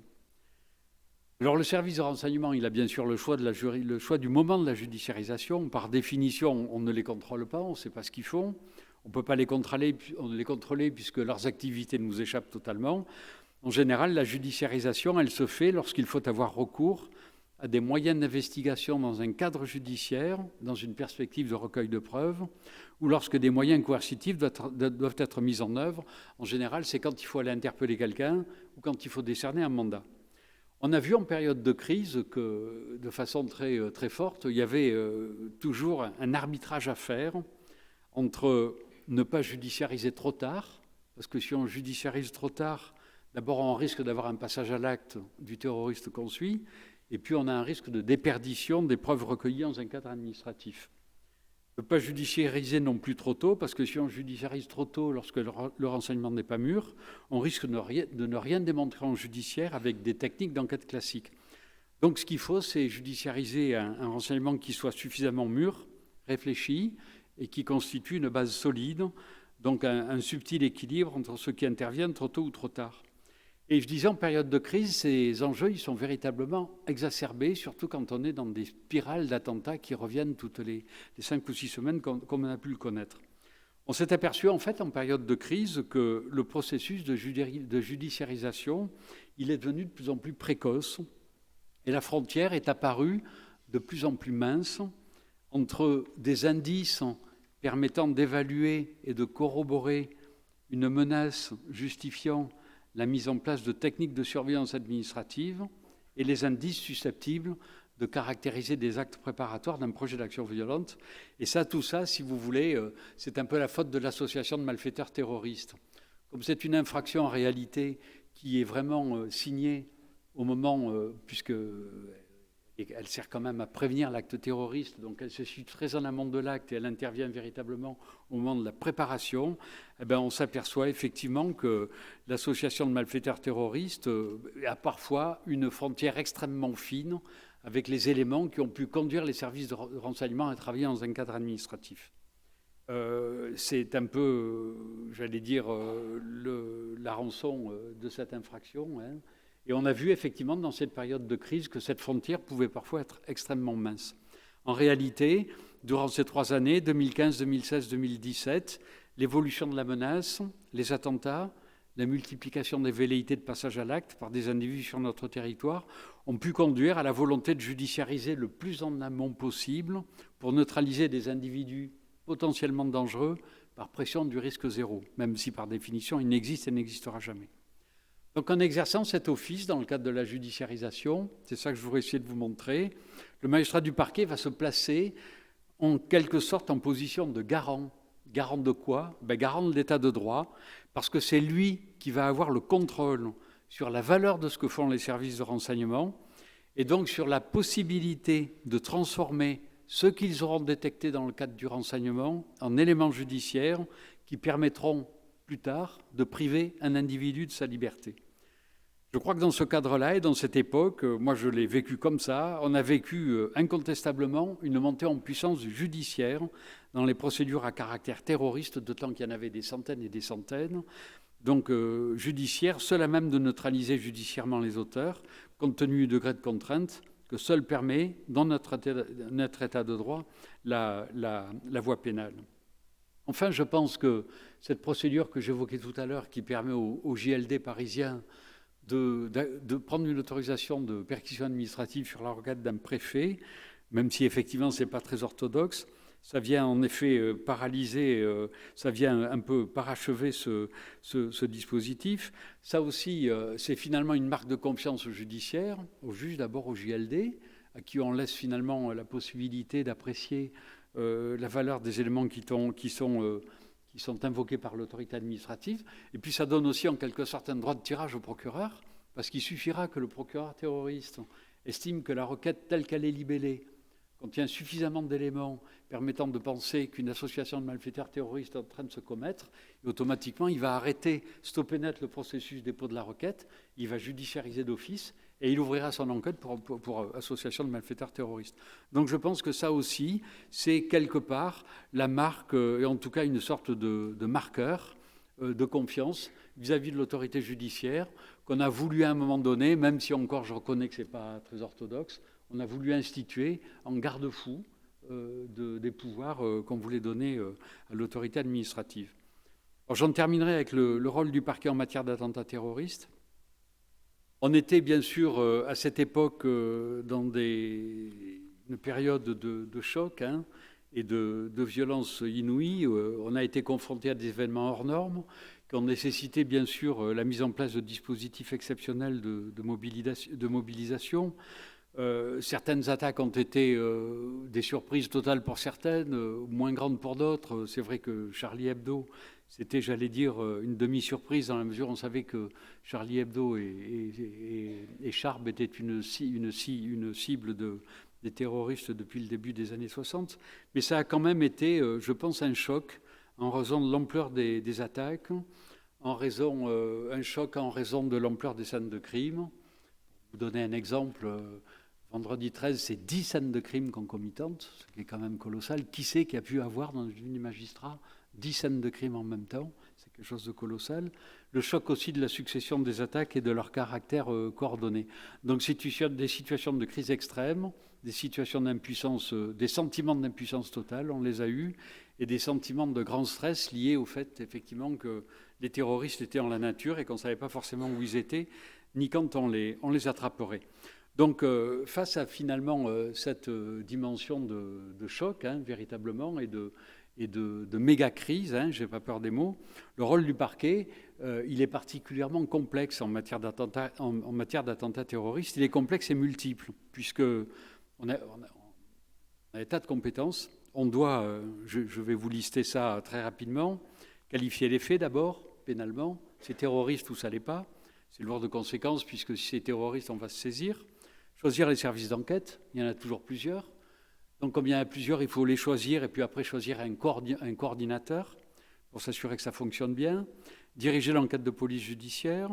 Alors le service de renseignement, il a bien sûr le choix du moment de la judiciarisation. Par définition, on ne les contrôle pas, on ne sait pas ce qu'ils font. On ne peut pas les contrôler puisque leurs activités nous échappent totalement. En général, la judiciarisation, elle se fait lorsqu'il faut avoir recours à des moyens d'investigation dans un cadre judiciaire, dans une perspective de recueil de preuves, ou lorsque des moyens coercitifs doivent être mis en œuvre. En général, c'est quand il faut aller interpeller quelqu'un ou quand il faut décerner un mandat. On a vu en période de crise que, de façon très, très forte, il y avait toujours un arbitrage à faire entre ne pas judiciariser trop tard, parce que si on judiciarise trop tard, d'abord on risque d'avoir un passage à l'acte du terroriste qu'on suit, et puis on a un risque de déperdition des preuves recueillies dans un cadre administratif. Ne pas judiciariser non plus trop tôt, parce que si on judiciarise trop tôt lorsque le renseignement n'est pas mûr, on risque de ne rien démontrer en judiciaire avec des techniques d'enquête classiques. Donc ce qu'il faut, c'est judiciariser un renseignement qui soit suffisamment mûr, réfléchi, et qui constitue une base solide, donc un subtil équilibre entre ceux qui interviennent trop tôt ou trop tard. Et je disais, en période de crise, ces enjeux ils sont véritablement exacerbés, surtout quand on est dans des spirales d'attentats qui reviennent toutes les 5 ou 6 semaines, comme on a pu le connaître. On s'est aperçu, en fait, en période de crise, que le processus de judiciarisation, il est devenu de plus en plus précoce, et la frontière est apparue de plus en plus mince entre des indices permettant d'évaluer et de corroborer une menace justifiant la mise en place de techniques de surveillance administrative et les indices susceptibles de caractériser des actes préparatoires d'un projet d'action violente. Et ça, tout ça, si vous voulez, c'est un peu la faute de l'association de malfaiteurs terroristes. Comme c'est une infraction en réalité qui est vraiment signée au moment, puisque elle sert quand même à prévenir l'acte terroriste, donc elle se situe très en amont de l'acte et elle intervient véritablement au moment de la préparation, eh bien, on s'aperçoit effectivement que l'association de malfaiteurs terroristes a parfois une frontière extrêmement fine avec les éléments qui ont pu conduire les services de renseignement à travailler dans un cadre administratif. C'est un peu, j'allais dire, la rançon de cette infraction, hein. Et on a vu effectivement dans cette période de crise que cette frontière pouvait parfois être extrêmement mince. En réalité, durant ces 3 années, 2015, 2016, 2017, l'évolution de la menace, les attentats, la multiplication des velléités de passage à l'acte par des individus sur notre territoire ont pu conduire à la volonté de judiciariser le plus en amont possible pour neutraliser des individus potentiellement dangereux par pression du risque zéro, même si par définition il n'existe et n'existera jamais. Donc en exerçant cet office dans le cadre de la judiciarisation, c'est ça que je voudrais essayer de vous montrer, le magistrat du parquet va se placer en quelque sorte en position de garant. Garant de quoi ? Garant de l'état de droit, parce que c'est lui qui va avoir le contrôle sur la valeur de ce que font les services de renseignement et donc sur la possibilité de transformer ce qu'ils auront détecté dans le cadre du renseignement en éléments judiciaires qui permettront plus tard de priver un individu de sa liberté. Je crois que dans ce cadre-là et dans cette époque, moi je l'ai vécu comme ça, on a vécu incontestablement une montée en puissance judiciaire dans les procédures à caractère terroriste, d'autant qu'il y en avait des centaines et des centaines, donc judiciaire, seul à même de neutraliser judiciairement les auteurs, compte tenu du degré de contrainte que seul permet, dans notre état de droit, la voie pénale. Enfin, je pense que cette procédure que j'évoquais tout à l'heure, qui permet au JLD parisien de prendre une autorisation de perquisition administrative sur la requête d'un préfet, même si effectivement ce n'est pas très orthodoxe, ça vient en effet paralyser, ça vient un peu parachever ce dispositif. Ça aussi, c'est finalement une marque de confiance au judiciaire, au juge d'abord, au JLD, à qui on laisse finalement la possibilité d'apprécier la valeur des éléments qui sont invoqués par l'autorité administrative. Et puis ça donne aussi en quelque sorte un droit de tirage au procureur, parce qu'il suffira que le procureur terroriste estime que la requête telle qu'elle est libellée contient suffisamment d'éléments permettant de penser qu'une association de malfaiteurs terroristes est en train de se commettre, et automatiquement il va arrêter, stopper net le processus dépôt de la requête, il va judiciariser d'office, et il ouvrira son enquête pour association de malfaiteurs terroristes. Donc je pense que ça aussi, c'est quelque part la marque, et en tout cas une sorte de marqueur de confiance vis-à-vis de l'autorité judiciaire qu'on a voulu à un moment donné, même si encore je reconnais que ce n'est pas très orthodoxe, on a voulu instituer en garde-fou des pouvoirs qu'on voulait donner à l'autorité administrative. Alors, j'en terminerai avec le rôle du parquet en matière d'attentats terroristes. On était bien sûr à cette époque dans une période de choc et de violence inouïe. On a été confronté à des événements hors normes qui ont nécessité bien sûr la mise en place de dispositifs exceptionnels de mobilisation. Certaines attaques ont été des surprises totales pour certaines, moins grandes pour d'autres. C'est vrai que Charlie Hebdo, c'était, j'allais dire, une demi-surprise dans la mesure où on savait que Charlie Hebdo et Charb étaient une cible des terroristes depuis le début des années 60. Mais ça a quand même été, je pense, un choc en raison de l'ampleur des attaques, un choc en raison de l'ampleur des scènes de crime. Pour vous donner un exemple, vendredi 13, c'est 10 scènes de crime concomitantes, ce qui est quand même colossal. Qui c'est qui a pu avoir dans une magistrat 10 scènes de crime en même temps? C'est quelque chose de colossal. Le choc aussi de la succession des attaques et de leur caractère coordonné. Donc des situations de crise extrême, des situations d'impuissance, des sentiments d'impuissance totale, on les a eus, et des sentiments de grand stress liés au fait effectivement que les terroristes étaient en la nature et qu'on ne savait pas forcément où ils étaient, ni quand on les attraperait. Donc face à finalement cette dimension de choc, véritablement, et de méga-crise, je n'ai pas peur des mots, le rôle du parquet, il est particulièrement complexe en matière d'attentats terroristes. Il est complexe et multiple, puisqu'on a des tas de compétences. On doit, je vais vous lister ça très rapidement, qualifier les faits d'abord, pénalement. C'est terroriste ou ça ne l'est pas. C'est lourd de conséquences, puisque si c'est terroriste, on va se saisir. Choisir les services d'enquête, il y en a toujours plusieurs. Donc comme il y en a plusieurs, il faut les choisir et puis après choisir un coordinateur pour s'assurer que ça fonctionne bien. Diriger l'enquête de police judiciaire,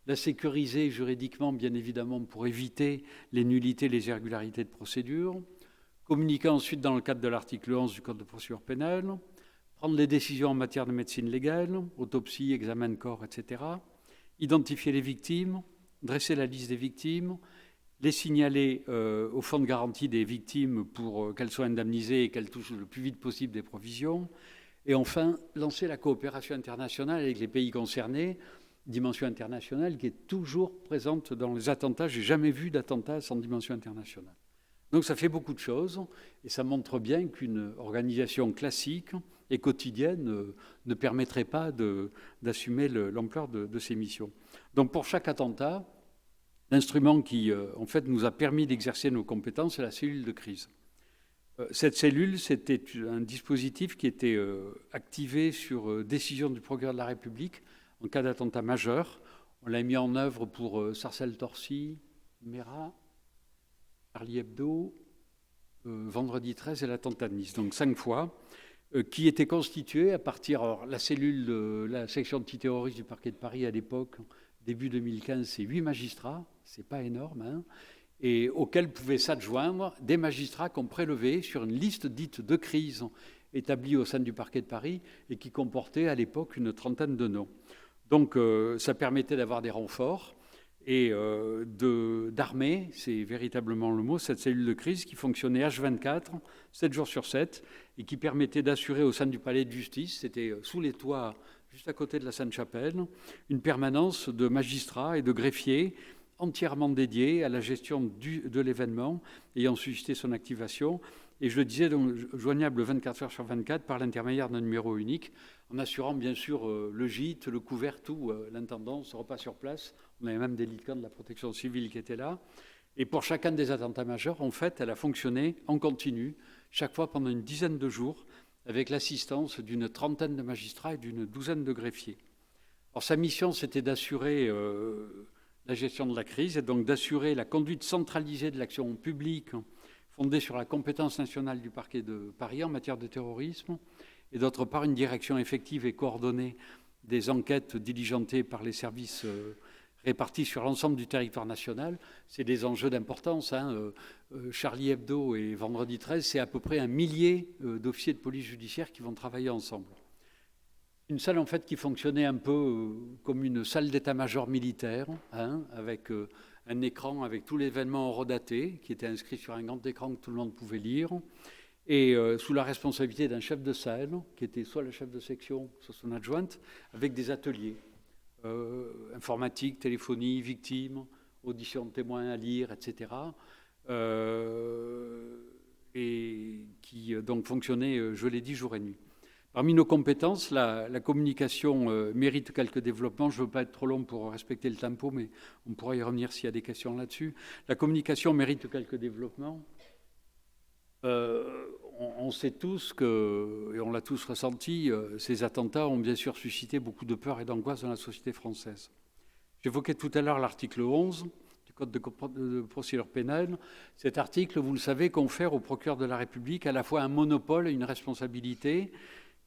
la sécuriser juridiquement, bien évidemment, pour éviter les nullités, les irrégularités de procédure. Communiquer ensuite dans le cadre de l'article 11 du Code de procédure pénale. Prendre les décisions en matière de médecine légale, autopsie, examen de corps, etc. Identifier les victimes, dresser la liste des victimes, les signaler au fonds de garantie des victimes pour qu'elles soient indemnisées et qu'elles touchent le plus vite possible des provisions. Et enfin, lancer la coopération internationale avec les pays concernés, dimension internationale qui est toujours présente dans les attentats. Je n'ai jamais vu d'attentat sans dimension internationale. Donc ça fait beaucoup de choses et ça montre bien qu'une organisation classique et quotidienne ne permettrait pas d'assumer l'ampleur de ces missions. Donc pour chaque attentat, l'instrument qui, en fait, nous a permis d'exercer nos compétences, c'est la cellule de crise. Cette cellule, c'était un dispositif qui était activé sur décision du procureur de la République en cas d'attentat majeur. On l'a mis en œuvre pour Sarcelles-Torcy, Mera, Charlie Hebdo, vendredi 13 et l'attentat de Nice. Donc 5 fois, qui était constitué à partir... Alors, la cellule de la section antiterroriste du parquet de Paris à l'époque, début 2015, c'est 8 magistrats, c'est pas énorme, et auxquels pouvaient s'adjoindre des magistrats qu'on prélevait sur une liste dite de crise établie au sein du parquet de Paris et qui comportait à l'époque une trentaine de noms. Donc ça permettait d'avoir des renforts et d'armer, c'est véritablement le mot, cette cellule de crise qui fonctionnait H24, 7 jours sur 7, et qui permettait d'assurer au sein du palais de justice, c'était sous les toits, juste à côté de la Sainte-Chapelle, une permanence de magistrats et de greffiers entièrement dédiés à la gestion de l'événement, ayant suscité son activation. Et je le disais, donc, joignable 24 heures sur 24 par l'intermédiaire d'un numéro unique, en assurant bien sûr le gîte, le couvert, tout, l'intendance, repas sur place. On avait même des lieutenants de la protection civile qui étaient là. Et pour chacun des attentats majeurs, en fait, elle a fonctionné en continu, chaque fois pendant une dizaine de jours, avec l'assistance d'une trentaine de magistrats et d'une douzaine de greffiers. Alors sa mission, c'était d'assurer la gestion de la crise et donc d'assurer la conduite centralisée de l'action publique fondée sur la compétence nationale du parquet de Paris en matière de terrorisme et d'autre part une direction effective et coordonnée des enquêtes diligentées par les services répartis sur l'ensemble du territoire national. C'est des enjeux d'importance. Charlie Hebdo et Vendredi 13, c'est à peu près 1 millier d'officiers de police judiciaire qui vont travailler ensemble. Une salle en fait qui fonctionnait un peu comme une salle d'état-major militaire, avec un écran avec tous les événements horodatés qui étaient inscrits sur un grand écran que tout le monde pouvait lire, et sous la responsabilité d'un chef de salle qui était soit le chef de section, soit son adjointe, avec des ateliers informatique, téléphonie, victimes, audition de témoins à lire, etc. Et qui donc fonctionnait, je l'ai dit, jour et nuit. Parmi nos compétences, la communication mérite quelques développements. Je ne veux pas être trop long pour respecter le tempo, mais on pourra y revenir s'il y a des questions là-dessus. La communication mérite quelques développements. On sait tous que, et on l'a tous ressenti, ces attentats ont bien sûr suscité beaucoup de peur et d'angoisse dans la société française. J'évoquais tout à l'heure l'article 11 du Code de procédure pénale. Cet article, vous le savez, confère au procureur de la République à la fois un monopole et une responsabilité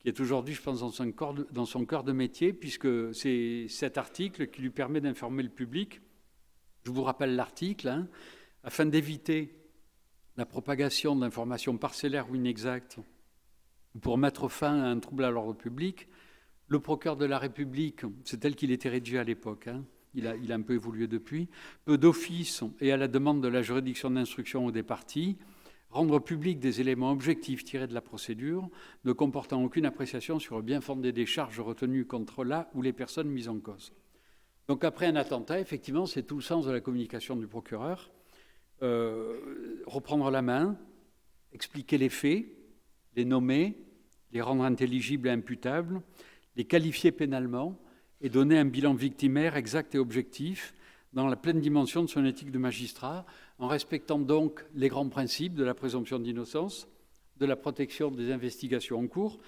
qui est aujourd'hui, je pense, dans son cœur de métier, puisque c'est cet article qui lui permet d'informer le public. Je vous rappelle l'article, afin d'éviter la propagation d'informations parcellaires ou inexactes, pour mettre fin à un trouble à l'ordre public, le procureur de la République, c'est tel qu'il était rédigé à l'époque, il a un peu évolué depuis, peut d'office et à la demande de la juridiction d'instruction ou des parties, rendre public des éléments objectifs tirés de la procédure, ne comportant aucune appréciation sur le bien fondé des charges retenues contre la ou les personnes mises en cause. Donc après un attentat, effectivement, c'est tout le sens de la communication du procureur. Reprendre la main, expliquer les faits, les nommer, les rendre intelligibles et imputables, les qualifier pénalement et donner un bilan victimaire exact et objectif dans la pleine dimension de son éthique de magistrat, en respectant donc les grands principes de la présomption d'innocence, de la protection des investigations en cours.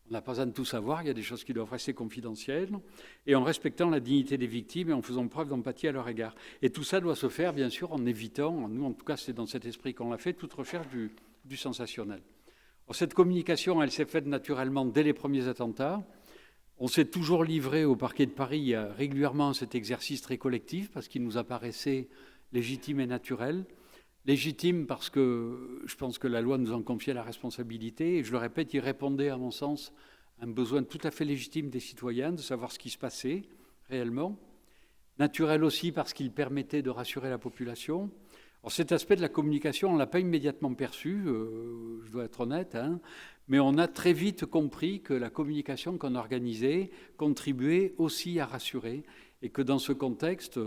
On n'a pas besoin de tout savoir, il y a des choses qui doivent rester confidentielles, et en respectant la dignité des victimes et en faisant preuve d'empathie à leur égard. Et tout ça doit se faire, bien sûr, en évitant, nous en tout cas c'est dans cet esprit qu'on l'a fait, toute recherche du sensationnel. Alors, cette communication, elle s'est faite naturellement dès les premiers attentats. On s'est toujours livré au parquet de Paris régulièrement cet exercice très collectif parce qu'il nous apparaissait légitime et naturel. Légitime parce que je pense que la loi nous en confiait la responsabilité. Et je le répète, il répondait à mon sens à un besoin tout à fait légitime des citoyens de savoir ce qui se passait réellement. Naturel aussi parce qu'il permettait de rassurer la population. Alors cet aspect de la communication, on ne l'a pas immédiatement perçu, je dois être honnête, mais on a très vite compris que la communication qu'on organisait contribuait aussi à rassurer et que dans ce contexte,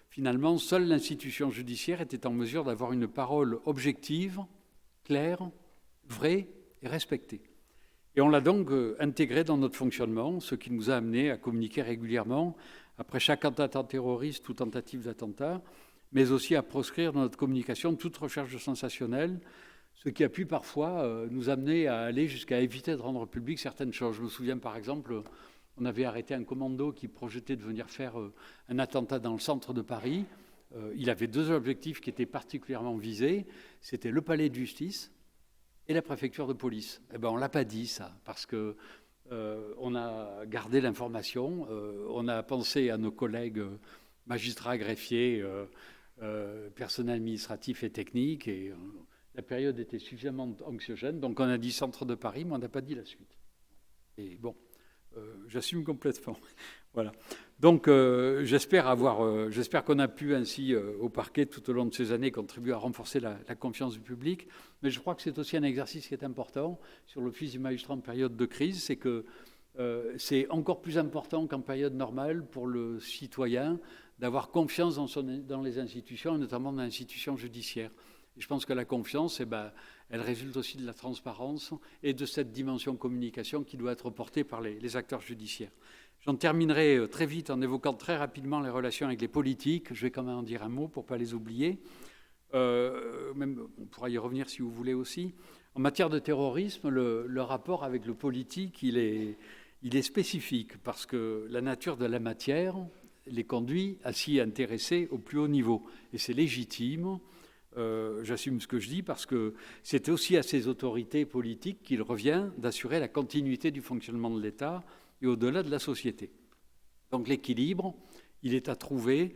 finalement, seule l'institution judiciaire était en mesure d'avoir une parole objective, claire, vraie et respectée. Et on l'a donc intégré dans notre fonctionnement, ce qui nous a amené à communiquer régulièrement après chaque attentat terroriste ou tentative d'attentat, mais aussi à proscrire dans notre communication toute recherche sensationnelle, ce qui a pu parfois nous amener à aller jusqu'à éviter de rendre public certaines choses. Je me souviens par exemple, on avait arrêté un commando qui projetait de venir faire un attentat dans le centre de Paris. Il avait 2 objectifs qui étaient particulièrement visés, c'était le palais de justice et la préfecture de police. Eh ben, on ne l'a pas dit ça, parce que on a gardé l'information, on a pensé à nos collègues magistrats, greffiers, personnel administratif et technique, et la période était suffisamment anxiogène, donc on a dit centre de Paris, mais on n'a pas dit la suite. Et bon, j'assume complètement. Voilà. Donc j'espère qu'on a pu ainsi, au parquet, tout au long de ces années, contribuer à renforcer la confiance du public, mais je crois que c'est aussi un exercice qui est important sur l'office du magistrat en période de crise, c'est que c'est encore plus important qu'en période normale pour le citoyen d'avoir confiance dans les institutions, et notamment dans l'institution judiciaire. Et je pense que la confiance, elle résulte aussi de la transparence et de cette dimension communication qui doit être portée par les acteurs judiciaires. J'en terminerai très vite en évoquant très rapidement les relations avec les politiques. Je vais quand même en dire un mot pour ne pas les oublier. Même, on pourra y revenir si vous voulez aussi. En matière de terrorisme, le rapport avec le politique, il est spécifique parce que la nature de la matière les conduit à s'y intéresser au plus haut niveau. Et c'est légitime, j'assume ce que je dis, parce que c'est aussi à ces autorités politiques qu'il revient d'assurer la continuité du fonctionnement de l'État et au-delà de la société. Donc l'équilibre, il est à trouver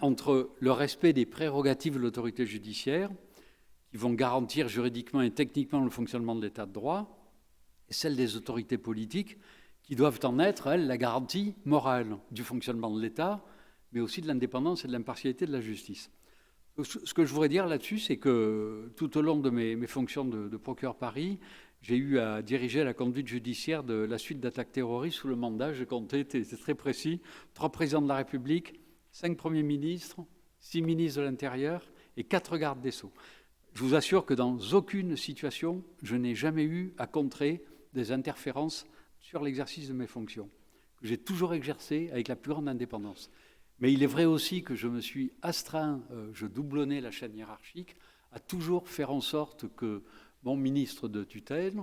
entre le respect des prérogatives de l'autorité judiciaire, qui vont garantir juridiquement et techniquement le fonctionnement de l'état de droit, et celle des autorités politiques, qui doivent en être, elles, la garantie morale du fonctionnement de l'État, mais aussi de l'indépendance et de l'impartialité de la justice. Ce que je voudrais dire là-dessus, c'est que tout au long de mes fonctions de procureur Paris, j'ai eu à diriger la conduite judiciaire de la suite d'attaques terroristes sous le mandat, j'ai compté, c'est très précis, 3 présidents de la République, 5 premiers ministres, 6 ministres de l'Intérieur et 4 gardes des Sceaux. Je vous assure que dans aucune situation, je n'ai jamais eu à contrer des interférences sur l'exercice de mes fonctions, que j'ai toujours exercé avec la plus grande indépendance. Mais il est vrai aussi que je me suis astreint, je doublonnais la chaîne hiérarchique, à toujours faire en sorte que mon ministre de tutelle,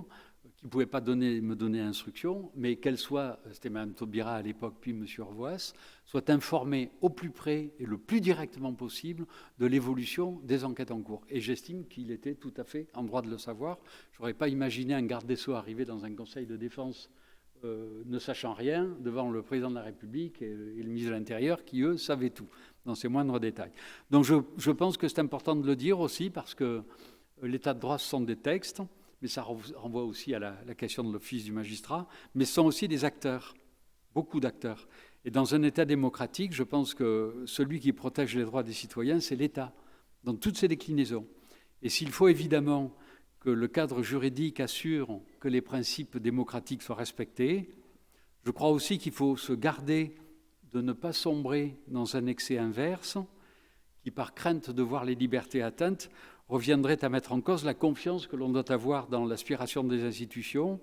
qui ne pouvait pas me donner instruction, mais qu'elle soit, c'était Mme Taubira à l'époque, puis M. Orvoas, soit informé au plus près et le plus directement possible de l'évolution des enquêtes en cours. Et j'estime qu'il était tout à fait en droit de le savoir. Je n'aurais pas imaginé un garde des Sceaux arriver dans un conseil de défense ne sachant rien devant le président de la République et le ministre de l'Intérieur qui, eux, savaient tout, dans ses moindres détails. Donc je pense que c'est important de le dire aussi parce que l'état de droit, ce sont des textes, mais ça renvoie aussi à la question de l'office du magistrat, mais ce sont aussi des acteurs, beaucoup d'acteurs. Et dans un État démocratique, je pense que celui qui protège les droits des citoyens, c'est l'État, dans toutes ses déclinaisons. Et s'il faut évidemment que le cadre juridique assure que les principes démocratiques soient respectés, je crois aussi qu'il faut se garder de ne pas sombrer dans un excès inverse qui, par crainte de voir les libertés atteintes, reviendrait à mettre en cause la confiance que l'on doit avoir dans l'aspiration des institutions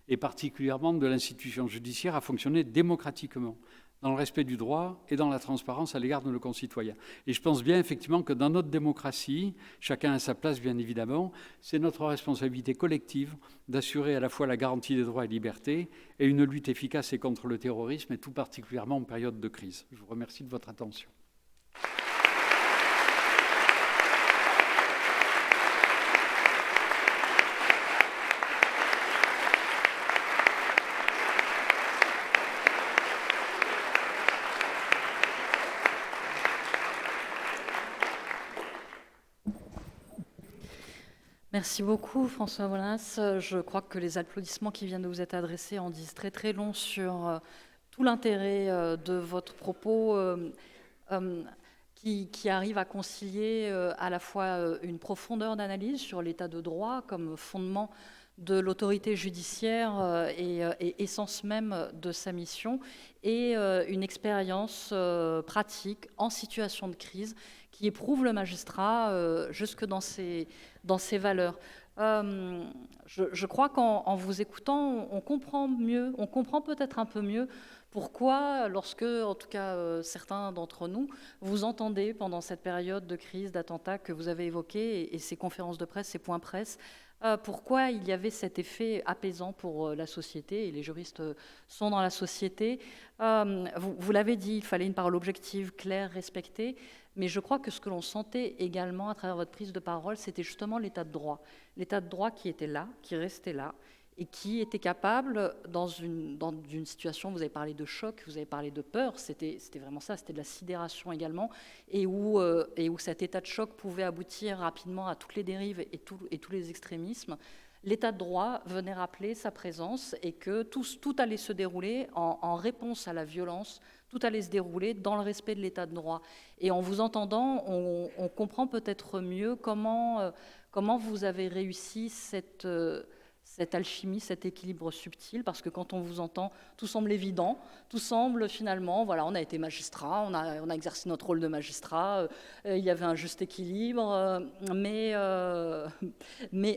et particulièrement de l'institution judiciaire à fonctionner démocratiquement, dans le respect du droit et dans la transparence à l'égard de nos concitoyens. Et je pense bien effectivement que dans notre démocratie, chacun a sa place bien évidemment, c'est notre responsabilité collective d'assurer à la fois la garantie des droits et libertés et une lutte efficace et contre le terrorisme, et tout particulièrement en période de crise. Je vous remercie de votre attention. Merci beaucoup, François Molins. Je crois que les applaudissements qui viennent de vous être adressés en disent très très long sur tout l'intérêt de votre propos qui arrive à concilier à la fois une profondeur d'analyse sur l'état de droit comme fondement de l'autorité judiciaire et essence même de sa mission, et une expérience pratique en situation de crise qui éprouve le magistrat jusque dans ses valeurs. Je crois qu'en vous écoutant, on comprend mieux, on comprend peut-être un peu mieux pourquoi, lorsque, en tout cas, certains d'entre nous, vous entendez pendant cette période de crise, d'attentat que vous avez évoqué, et ces conférences de presse, ces points presse, pourquoi il y avait cet effet apaisant pour la société, et les juristes sont dans la société. Vous l'avez dit, il fallait une parole objective, claire, respectée, mais je crois que ce que l'on sentait également à travers votre prise de parole, c'était justement l'état de droit. L'état de droit qui était là, qui restait là, et qui était capable, dans une situation, vous avez parlé de choc, vous avez parlé de peur, c'était vraiment ça, c'était de la sidération également, et où cet état de choc pouvait aboutir rapidement à toutes les dérives et tous les extrémismes. L'état de droit venait rappeler sa présence et que tout allait se dérouler en réponse à la violence, tout allait se dérouler dans le respect de l'état de droit. Et en vous entendant, on comprend peut-être mieux comment vous avez réussi cette alchimie, cet équilibre subtil, parce que quand on vous entend, tout semble évident, tout semble finalement, voilà, on a été magistrat, on a exercé notre rôle de magistrat, il y avait un juste équilibre, mais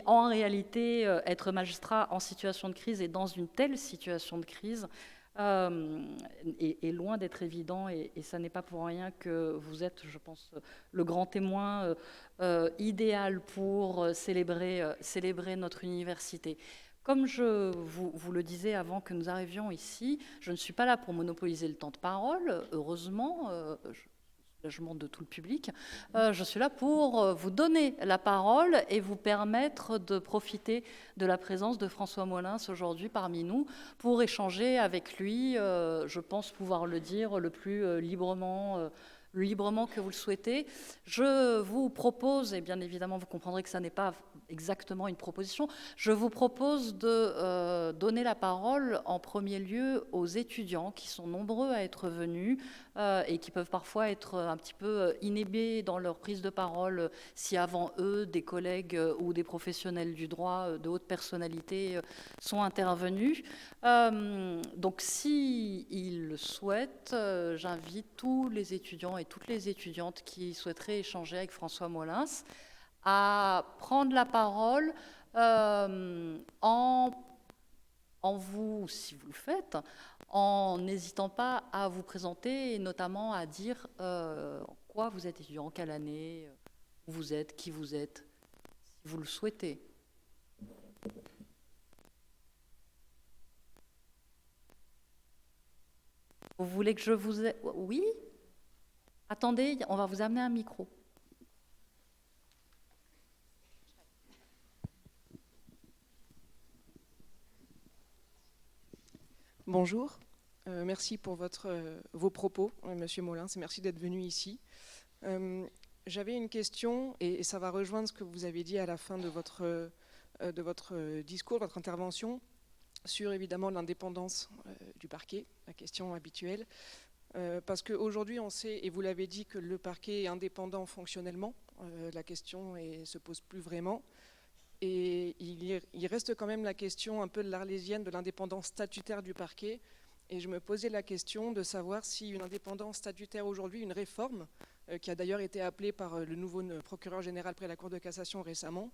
en réalité, être magistrat en situation de crise et dans une telle situation de crise est loin d'être évident, et ça n'est pas pour rien que vous êtes, je pense, le grand témoin idéal pour célébrer notre université. Comme je vous le disais avant que nous arrivions ici, je ne suis pas là pour monopoliser le temps de parole, heureusement, soulagement de tout le public. Je suis là pour vous donner la parole et vous permettre de profiter de la présence de François Molins aujourd'hui parmi nous pour échanger avec lui, je pense pouvoir le dire, le plus librement librement que vous le souhaitez. Je vous propose, et bien évidemment vous comprendrez que ça n'est pas exactement une proposition, je vous propose de donner la parole en premier lieu aux étudiants qui sont nombreux à être venus et qui peuvent parfois être un petit peu inhibés dans leur prise de parole si avant eux des collègues ou des professionnels du droit de haute personnalité sont intervenus. Donc si ils le souhaitent, j'invite tous les étudiants et toutes les étudiantes qui souhaiteraient échanger avec François Molins à prendre la parole en vous, si vous le faites, en n'hésitant pas à vous présenter et notamment à dire en quoi vous êtes étudiant, quelle année, où vous êtes, qui vous êtes, si vous le souhaitez. Vous voulez que je vous... Oui ? Attendez, on va vous amener un micro. Bonjour, merci pour vos propos, Monsieur Molins, et merci d'être venu ici. J'avais une question, et ça va rejoindre ce que vous avez dit à la fin de votre discours, votre intervention, sur évidemment l'indépendance du parquet, la question habituelle. Parce qu'aujourd'hui, on sait, et vous l'avez dit, que le parquet est indépendant fonctionnellement. La question ne se pose plus vraiment. Et il reste quand même la question un peu de l'arlésienne de l'indépendance statutaire du parquet. Et je me posais la question de savoir si une indépendance statutaire aujourd'hui, une réforme, qui a d'ailleurs été appelée par le nouveau procureur général près la Cour de cassation récemment,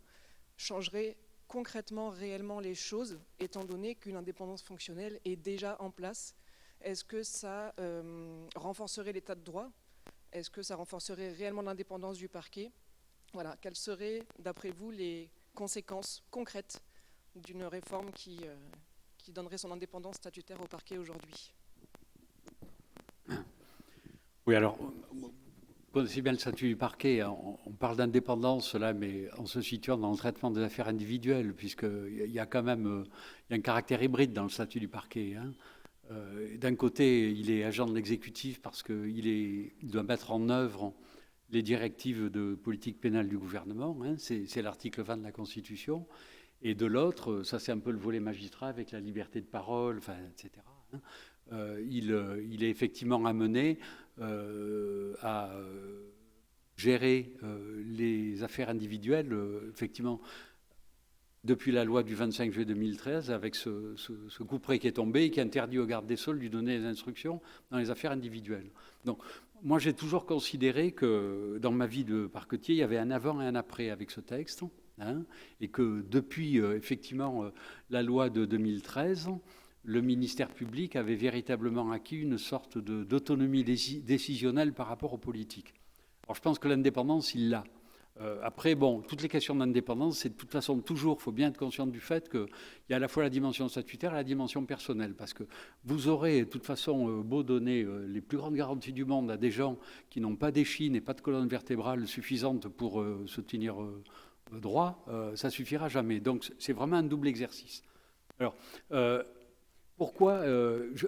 changerait concrètement, réellement les choses, étant donné qu'une indépendance fonctionnelle est déjà en place. Est-ce que ça renforcerait l'état de droit? Est-ce que ça renforcerait réellement l'indépendance du parquet? Voilà, quelles seraient, d'après vous, les conséquences concrètes d'une réforme qui donnerait son indépendance statutaire au parquet aujourd'hui? Oui, alors, vous connaissez bien le statut du parquet. On parle d'indépendance, là, mais en se situant dans le traitement des affaires individuelles, puisqu'il y a quand même un caractère hybride dans le statut du parquet. D'un côté, il est agent de l'exécutif parce qu'il doit mettre en œuvre les directives de politique pénale du gouvernement, c'est l'article 20 de la Constitution, et de l'autre, ça c'est un peu le volet magistrat avec la liberté de parole, etc. Il est effectivement amené à gérer les affaires individuelles, effectivement, depuis la loi du 25 juillet 2013, avec ce couperet qui est tombé et qui interdit au garde des Sceaux de lui donner des instructions dans les affaires individuelles. Donc, moi, j'ai toujours considéré que dans ma vie de parquetier, il y avait un avant et un après avec ce texte, et que depuis, effectivement, la loi de 2013, le ministère public avait véritablement acquis une sorte d'autonomie décisionnelle par rapport aux politiques. Alors, je pense que l'indépendance, il l'a. Après, bon, toutes les questions d'indépendance, c'est de toute façon toujours, il faut bien être conscient du fait qu'il y a à la fois la dimension statutaire et la dimension personnelle, parce que vous aurez de toute façon beau donner les plus grandes garanties du monde à des gens qui n'ont pas d'échine et pas de colonne vertébrale suffisante pour se tenir droit, ça ne suffira jamais. Donc c'est vraiment un double exercice. Alors, pourquoi je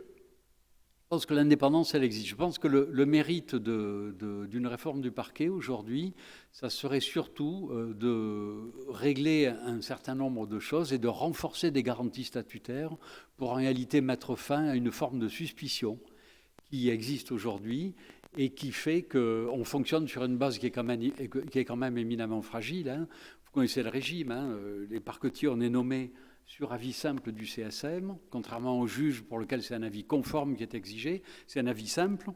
pense que l'indépendance, elle existe. Je pense que le mérite d'une réforme du parquet aujourd'hui, ça serait surtout de régler un certain nombre de choses et de renforcer des garanties statutaires pour en réalité mettre fin à une forme de suspicion qui existe aujourd'hui et qui fait qu'on fonctionne sur une base qui est quand même éminemment fragile. Vous connaissez le régime, les parquetiers, on est nommés sur avis simple du CSM, contrairement au juge pour lequel c'est un avis conforme qui est exigé, c'est un avis simple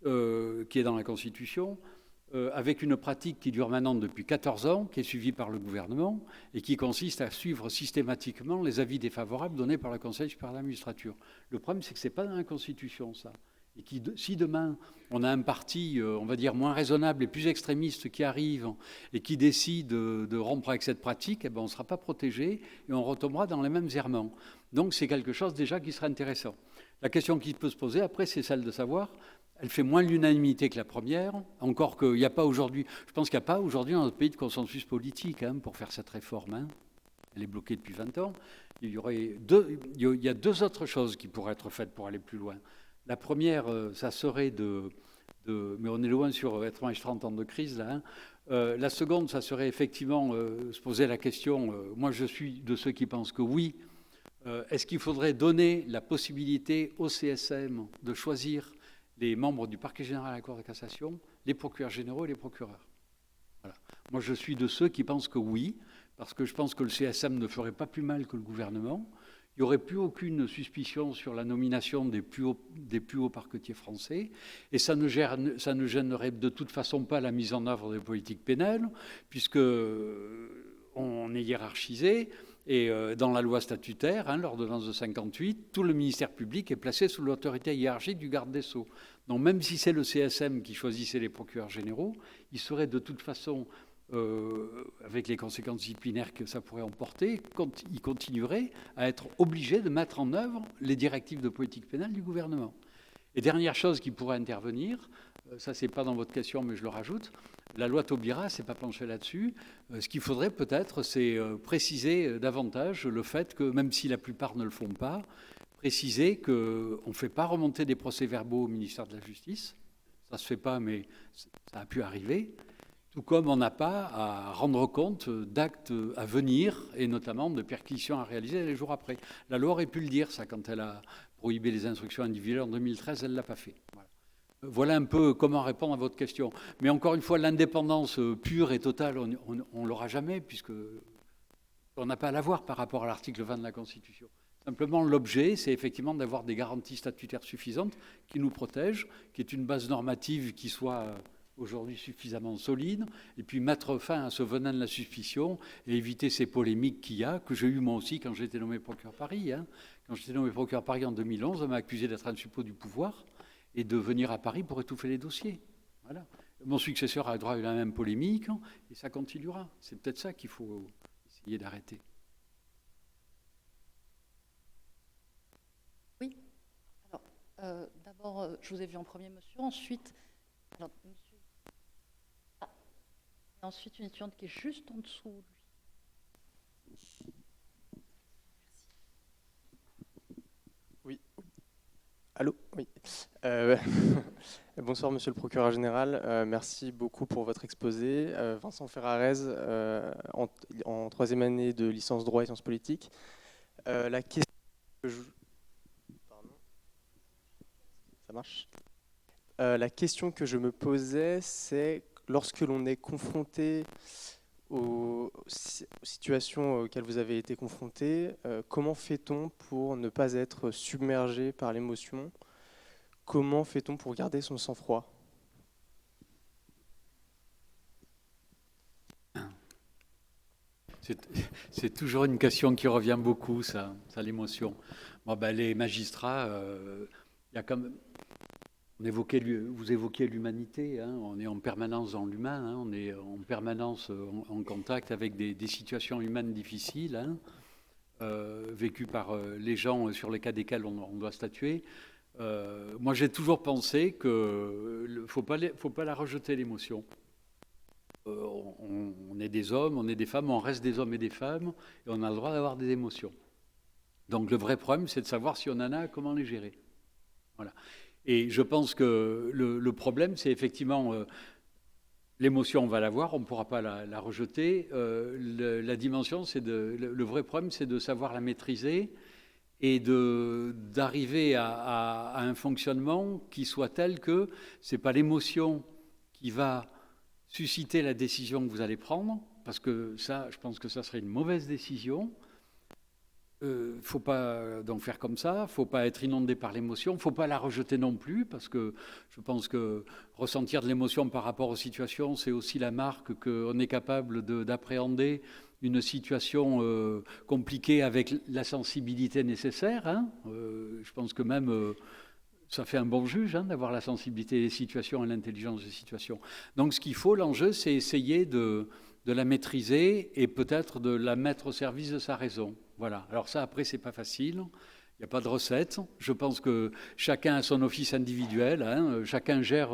qui est dans la Constitution, avec une pratique qui dure maintenant depuis 14 ans, qui est suivie par le gouvernement, et qui consiste à suivre systématiquement les avis défavorables donnés par le Conseil supérieur de la magistrature. Le problème, c'est que ce n'est pas dans la Constitution, ça. Et si demain, on a un parti, on va dire, moins raisonnable et plus extrémiste qui arrive et qui décide de rompre avec cette pratique, on ne sera pas protégé et on retombera dans les mêmes errements. Donc c'est quelque chose déjà qui serait intéressant. La question qui peut se poser après, c'est celle de savoir, elle fait moins l'unanimité que la première, encore qu'il n'y a pas aujourd'hui, je pense qu'il n'y a pas aujourd'hui dans notre pays de consensus politique pour faire cette réforme. Elle est bloquée depuis 20 ans. Il y a deux autres choses qui pourraient être faites pour aller plus loin. La première, ça serait de mais on est loin sur 30 ans de crise, là. La seconde, ça serait effectivement se poser la question, moi je suis de ceux qui pensent que oui, est-ce qu'il faudrait donner la possibilité au CSM de choisir les membres du parquet général à la Cour de cassation, les procureurs généraux et les procureurs? Voilà. Moi je suis de ceux qui pensent que oui, parce que je pense que le CSM ne ferait pas plus mal que le gouvernement. Il n'y aurait plus aucune suspicion sur la nomination des plus hauts parquetiers français, et ça ne gênerait de toute façon pas la mise en œuvre des politiques pénales, puisque on est hiérarchisé, et dans la loi statutaire, l'ordonnance de 58, tout le ministère public est placé sous l'autorité hiérarchique du garde des Sceaux. Donc même si c'est le CSM qui choisissait les procureurs généraux, il serait de toute façon, avec les conséquences disciplinaires que ça pourrait emporter, il continuerait à être obligé de mettre en œuvre les directives de politique pénale du gouvernement. Et dernière chose qui pourrait intervenir, ça c'est pas dans votre question mais je le rajoute, la loi Taubira s'est pas penchée là-dessus. Ce qu'il faudrait peut-être, c'est préciser davantage le fait que, même si la plupart ne le font pas, préciser qu'on ne fait pas remonter des procès-verbaux au ministère de la Justice. Ça ne se fait pas, mais ça a pu arriver. Tout comme on n'a pas à rendre compte d'actes à venir, et notamment de perquisitions à réaliser les jours après. La loi aurait pu le dire, ça, quand elle a prohibé les instructions individuelles en 2013, elle ne l'a pas fait. Voilà un peu comment répondre à votre question. Mais encore une fois, l'indépendance pure et totale, on ne l'aura jamais, puisqu'on n'a pas à l'avoir par rapport à l'article 20 de la Constitution. Simplement, l'objet, c'est effectivement d'avoir des garanties statutaires suffisantes qui nous protègent, qui est une base normative qui soit aujourd'hui suffisamment solide, et puis mettre fin à ce venin de la suspicion et éviter ces polémiques qu'il y a, que j'ai eu moi aussi quand j'ai été nommé procureur Paris. Quand j'étais nommé procureur Paris en 2011, on m'a accusé d'être un suppôt du pouvoir et de venir à Paris pour étouffer les dossiers. Voilà. Mon successeur a droit à la même polémique, et ça continuera. C'est peut-être ça qu'il faut essayer d'arrêter. Oui. Alors, d'abord, je vous ai vu en premier, monsieur. Ensuite, alors, monsieur. Ah. Et ensuite, une étudiante qui est juste en dessous, lui. Oui. Allô? Oui. Bonsoir, monsieur le procureur général. Merci beaucoup pour votre exposé. Vincent Ferrarez, en troisième année de licence droit et sciences politiques. La question que je... Pardon. Ça marche? La question que je me posais, c'est lorsque l'on est confronté aux situations auxquelles vous avez été confronté, comment fait-on pour ne pas être submergé par l'émotion? Comment fait-on pour garder son sang-froid? C'est toujours une question qui revient beaucoup, ça l'émotion. Bon, les magistrats, il y a comme... Vous évoquiez l'humanité, on est en permanence dans l'humain, on est en permanence en contact avec des situations humaines difficiles, vécues par les gens sur les cas desquels on doit statuer. Moi, j'ai toujours pensé qu'il ne faut pas la rejeter, l'émotion. On est des hommes, on est des femmes, on reste des hommes et des femmes, et on a le droit d'avoir des émotions. Donc le vrai problème, c'est de savoir si on en a, comment les gérer. Voilà. Et je pense que le problème, c'est effectivement l'émotion, on va l'avoir, on ne pourra pas la rejeter. La dimension, le vrai problème, c'est de savoir la maîtriser et d'arriver à un fonctionnement qui soit tel que ce n'est pas l'émotion qui va susciter la décision que vous allez prendre, parce que ça, je pense que ça serait une mauvaise décision. Il ne faut pas donc faire comme ça, il ne faut pas être inondé par l'émotion, il ne faut pas la rejeter non plus, parce que je pense que ressentir de l'émotion par rapport aux situations, c'est aussi la marque qu'on est capable d'appréhender une situation compliquée avec la sensibilité nécessaire. Je pense que même ça fait un bon juge d'avoir la sensibilité des situations et l'intelligence des situations. Donc ce qu'il faut, l'enjeu, c'est essayer de la maîtriser et peut-être de la mettre au service de sa raison. Voilà. Alors ça, après, c'est pas facile. Il n'y a pas de recette. Je pense que chacun a son office individuel. Chacun gère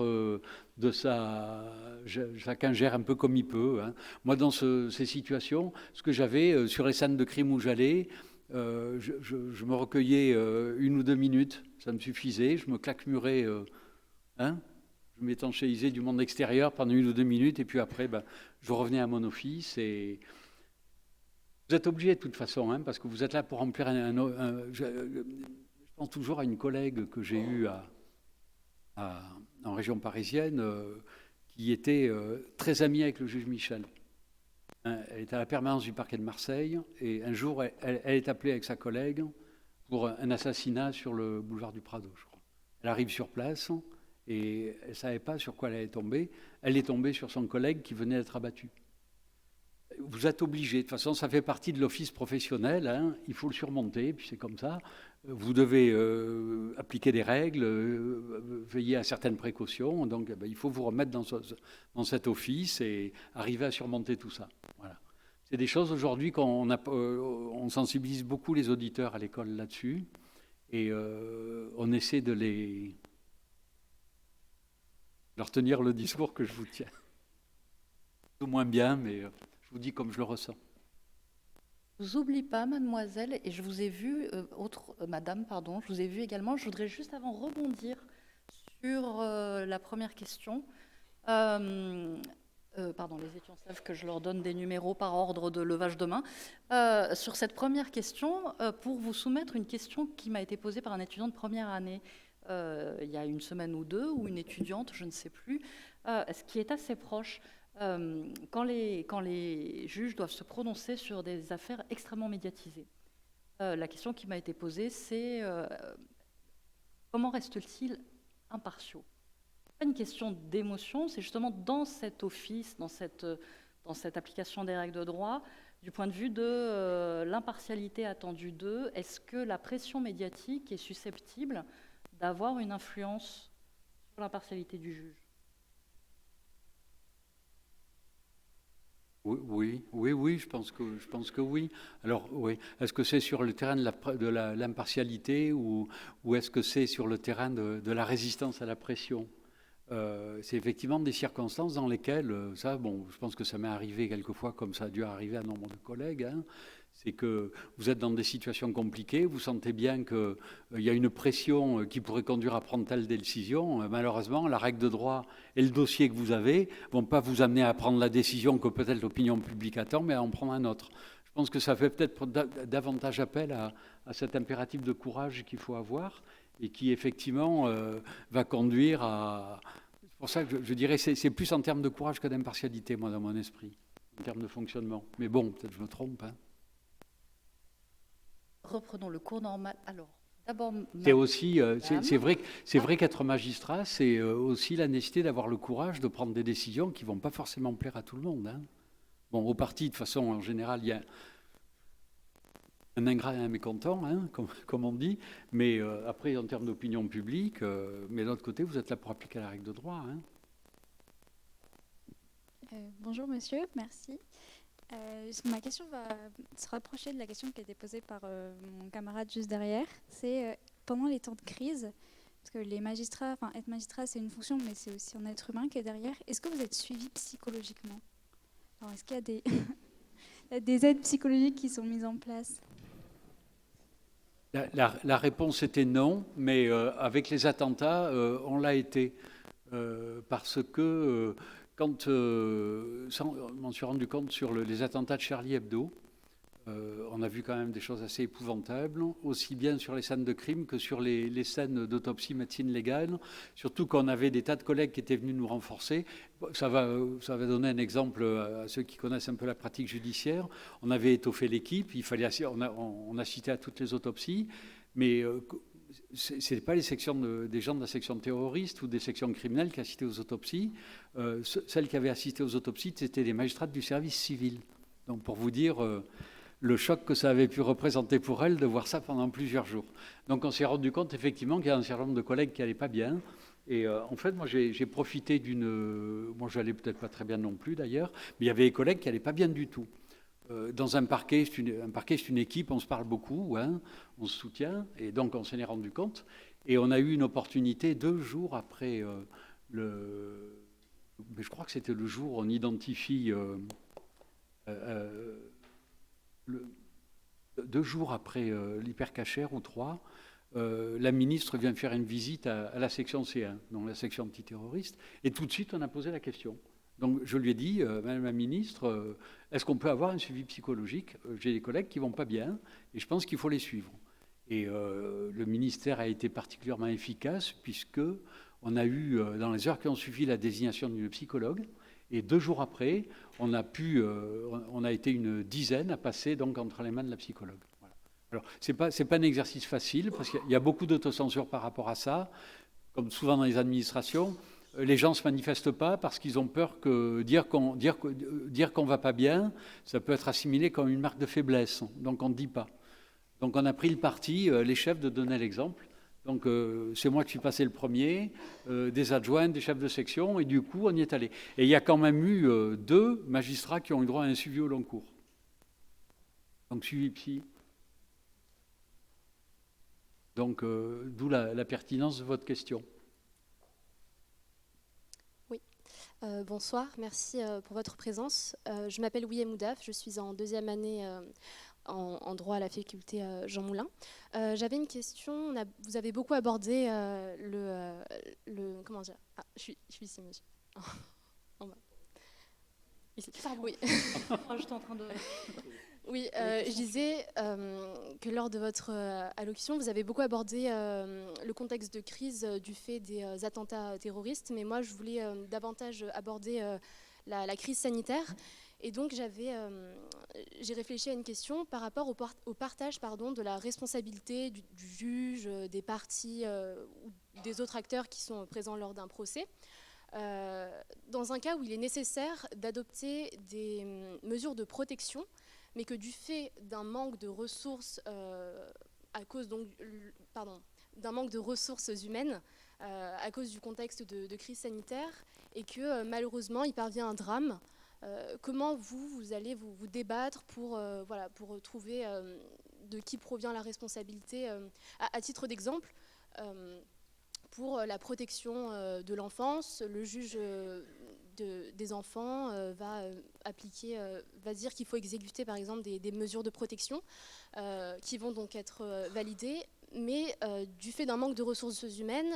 chacun gère un peu comme il peut. Moi, dans ces situations, ce que j'avais sur les scènes de crime où j'allais, je me recueillais 1 ou 2 minutes. Ça me suffisait. Je me claquemurais je m'étanchéisais du monde extérieur pendant 1 ou 2 minutes, et puis après, je revenais à mon office. Et vous êtes obligé de toute façon, hein, parce que vous êtes là pour remplir je pense toujours à une collègue que j'ai eue en région parisienne, qui était très amie avec le juge Michel. Elle était à la permanence du parquet de Marseille, et un jour, elle est appelée avec sa collègue pour un assassinat sur le boulevard du Prado, je crois. Elle arrive sur place, et elle ne savait pas sur quoi elle allait tomber. Elle est tombée sur son collègue qui venait d'être abattu. Vous êtes obligé, de toute façon, ça fait partie de l'office professionnel, hein, il faut le surmonter, puis c'est comme ça. Vous devez appliquer des règles, veiller à certaines précautions, donc il faut vous remettre dans cet office et arriver à surmonter tout ça. Voilà. C'est des choses aujourd'hui on sensibilise beaucoup les auditeurs à l'école là-dessus, et on essaie de leur tenir le discours que je vous tiens. Tout moins bien, mais je vous dis comme je le ressens. Je vous oublie pas, mademoiselle, et je vous ai vu, madame, pardon, je vous ai vu également. Je voudrais juste avant rebondir sur la première question. Pardon, les étudiants savent que je leur donne des numéros par ordre de levage de main. Sur cette première question, pour vous soumettre une question qui m'a été posée par un étudiant de première année il y a 1 semaine ou 2, ou une étudiante, je ne sais plus, ce qui est assez proche. Quand les juges doivent se prononcer sur des affaires extrêmement médiatisées. La question qui m'a été posée, c'est comment restent-ils impartiaux ? Ce n'est pas une question d'émotion, c'est justement dans cet office, dans cette application des règles de droit, du point de vue de l'impartialité attendue d'eux, est-ce que la pression médiatique est susceptible d'avoir une influence sur l'impartialité du juge ? Oui, je pense que oui. Alors, oui. Est-ce que c'est sur le terrain de l'impartialité ou est-ce que c'est sur le terrain de la résistance à la pression ? C'est effectivement des circonstances dans lesquelles, je pense que ça m'est arrivé quelquefois, comme ça a dû arriver à nombre de collègues, hein, c'est que vous êtes dans des situations compliquées, vous sentez bien qu'il y a une pression qui pourrait conduire à prendre telle décision. Malheureusement, la règle de droit et le dossier que vous avez ne vont pas vous amener à prendre la décision que peut-être l'opinion publique attend, mais à en prendre un autre. Je pense que ça fait peut-être davantage appel à cet impératif de courage qu'il faut avoir et qui, effectivement, va conduire à... C'est pour ça que je dirais que c'est plus en termes de courage que d'impartialité, moi, dans mon esprit, en termes de fonctionnement. Mais bon, peut-être que je me trompe, hein. Reprenons le cours normal. Alors, d'abord, c'est aussi, c'est vrai qu'être magistrat, c'est aussi la nécessité d'avoir le courage de prendre des décisions qui ne vont pas forcément plaire à tout le monde, hein. Bon, au parti, de toute façon, en général, il y a un ingrat et un mécontent, hein, comme on dit, mais après, en termes d'opinion publique, mais de l'autre côté, vous êtes là pour appliquer la règle de droit, hein. Bonjour monsieur, merci. Ma question va se rapprocher de la question qui a été posée par mon camarade juste derrière. C'est pendant les temps de crise, parce que les magistrats, être magistrat c'est une fonction, mais c'est aussi un être humain qui est derrière. Est-ce que vous êtes suivi psychologiquement ? Alors, est-ce qu'il y a des aides psychologiques qui sont mises en place ? La réponse était non, mais avec les attentats, on l'a été. Parce que quand je m'en suis rendu compte sur les attentats de Charlie Hebdo, on a vu quand même des choses assez épouvantables, aussi bien sur les scènes de crime que sur les scènes d'autopsie médecine légale, surtout qu'on avait des tas de collègues qui étaient venus nous renforcer. Ça va donner un exemple à ceux qui connaissent un peu la pratique judiciaire. On avait étoffé l'équipe, on assistait à toutes les autopsies, mais ce n'est pas des gens de la section terroriste ou des sections criminelles qui assistaient aux autopsies. Celles qui avaient assisté aux autopsies, c'était des magistrats du service civil. Donc pour vous dire le choc que ça avait pu représenter pour elles de voir ça pendant plusieurs jours. Donc on s'est rendu compte effectivement qu'il y a un certain nombre de collègues qui n'allaient pas bien. Et en fait, moi j'ai profité moi je n'allais peut-être pas très bien non plus d'ailleurs, mais il y avait des collègues qui n'allaient pas bien du tout. Dans un parquet, c'est une équipe, on se parle beaucoup, hein, on se soutient, et donc on s'en est rendu compte. Et on a eu une opportunité 2 jours après je crois que c'était le jour où on identifie 2 jours après l'hypercachère ou 3, la ministre vient faire une visite à la section C1, donc la section antiterroriste, et tout de suite, on a posé la question. Donc, je lui ai dit, Madame la ministre, est-ce qu'on peut avoir un suivi psychologique? J'ai des collègues qui ne vont pas bien, et je pense qu'il faut les suivre. Et le ministère a été particulièrement efficace, puisqu'on a eu, dans les heures qui ont suivi, la désignation d'une psychologue, et 2 jours après, on a été une dizaine à passer donc entre les mains de la psychologue. Voilà. Alors, c'est pas un exercice facile, parce qu'il y a beaucoup d'autocensure par rapport à ça. Comme souvent dans les administrations, les gens ne se manifestent pas parce qu'ils ont peur que dire qu'on ne va pas bien, ça peut être assimilé comme une marque de faiblesse. Donc on ne dit pas. Donc on a pris le parti, les chefs, de donner l'exemple. Donc c'est moi qui suis passé le premier, des adjoints, des chefs de section, et du coup on y est allé. Et il y a quand même eu 2 magistrats qui ont eu droit à un suivi au long cours. Donc suivi psy. Donc d'où la pertinence de votre question. Bonsoir, merci pour votre présence. Je m'appelle Ouya Moudaf, je suis en 2e année en droit à la faculté Jean Moulin. J'avais une question, vous avez beaucoup abordé comment dire? Ah, je suis ici, monsieur. En bas. Ici. Pardon. Oui. J'étais en train de... Oui, je disais que lors de votre allocution, vous avez beaucoup abordé le contexte de crise du fait des attentats terroristes, mais moi, je voulais davantage aborder la crise sanitaire. Et donc, j'ai réfléchi à une question par rapport au partage de la responsabilité du juge, des parties ou des autres acteurs qui sont présents lors d'un procès. Dans un cas où il est nécessaire d'adopter des mesures de protection, mais que du fait d'un manque de ressources d'un manque de ressources humaines à cause du contexte de crise sanitaire, et que malheureusement il parvient un drame, comment vous allez vous débattre pour trouver de qui provient la responsabilité. À titre d'exemple, pour la protection de l'enfance, le juge des enfants va dire qu'il faut exécuter par exemple des mesures de protection qui vont donc être validées, mais du fait d'un manque de ressources humaines,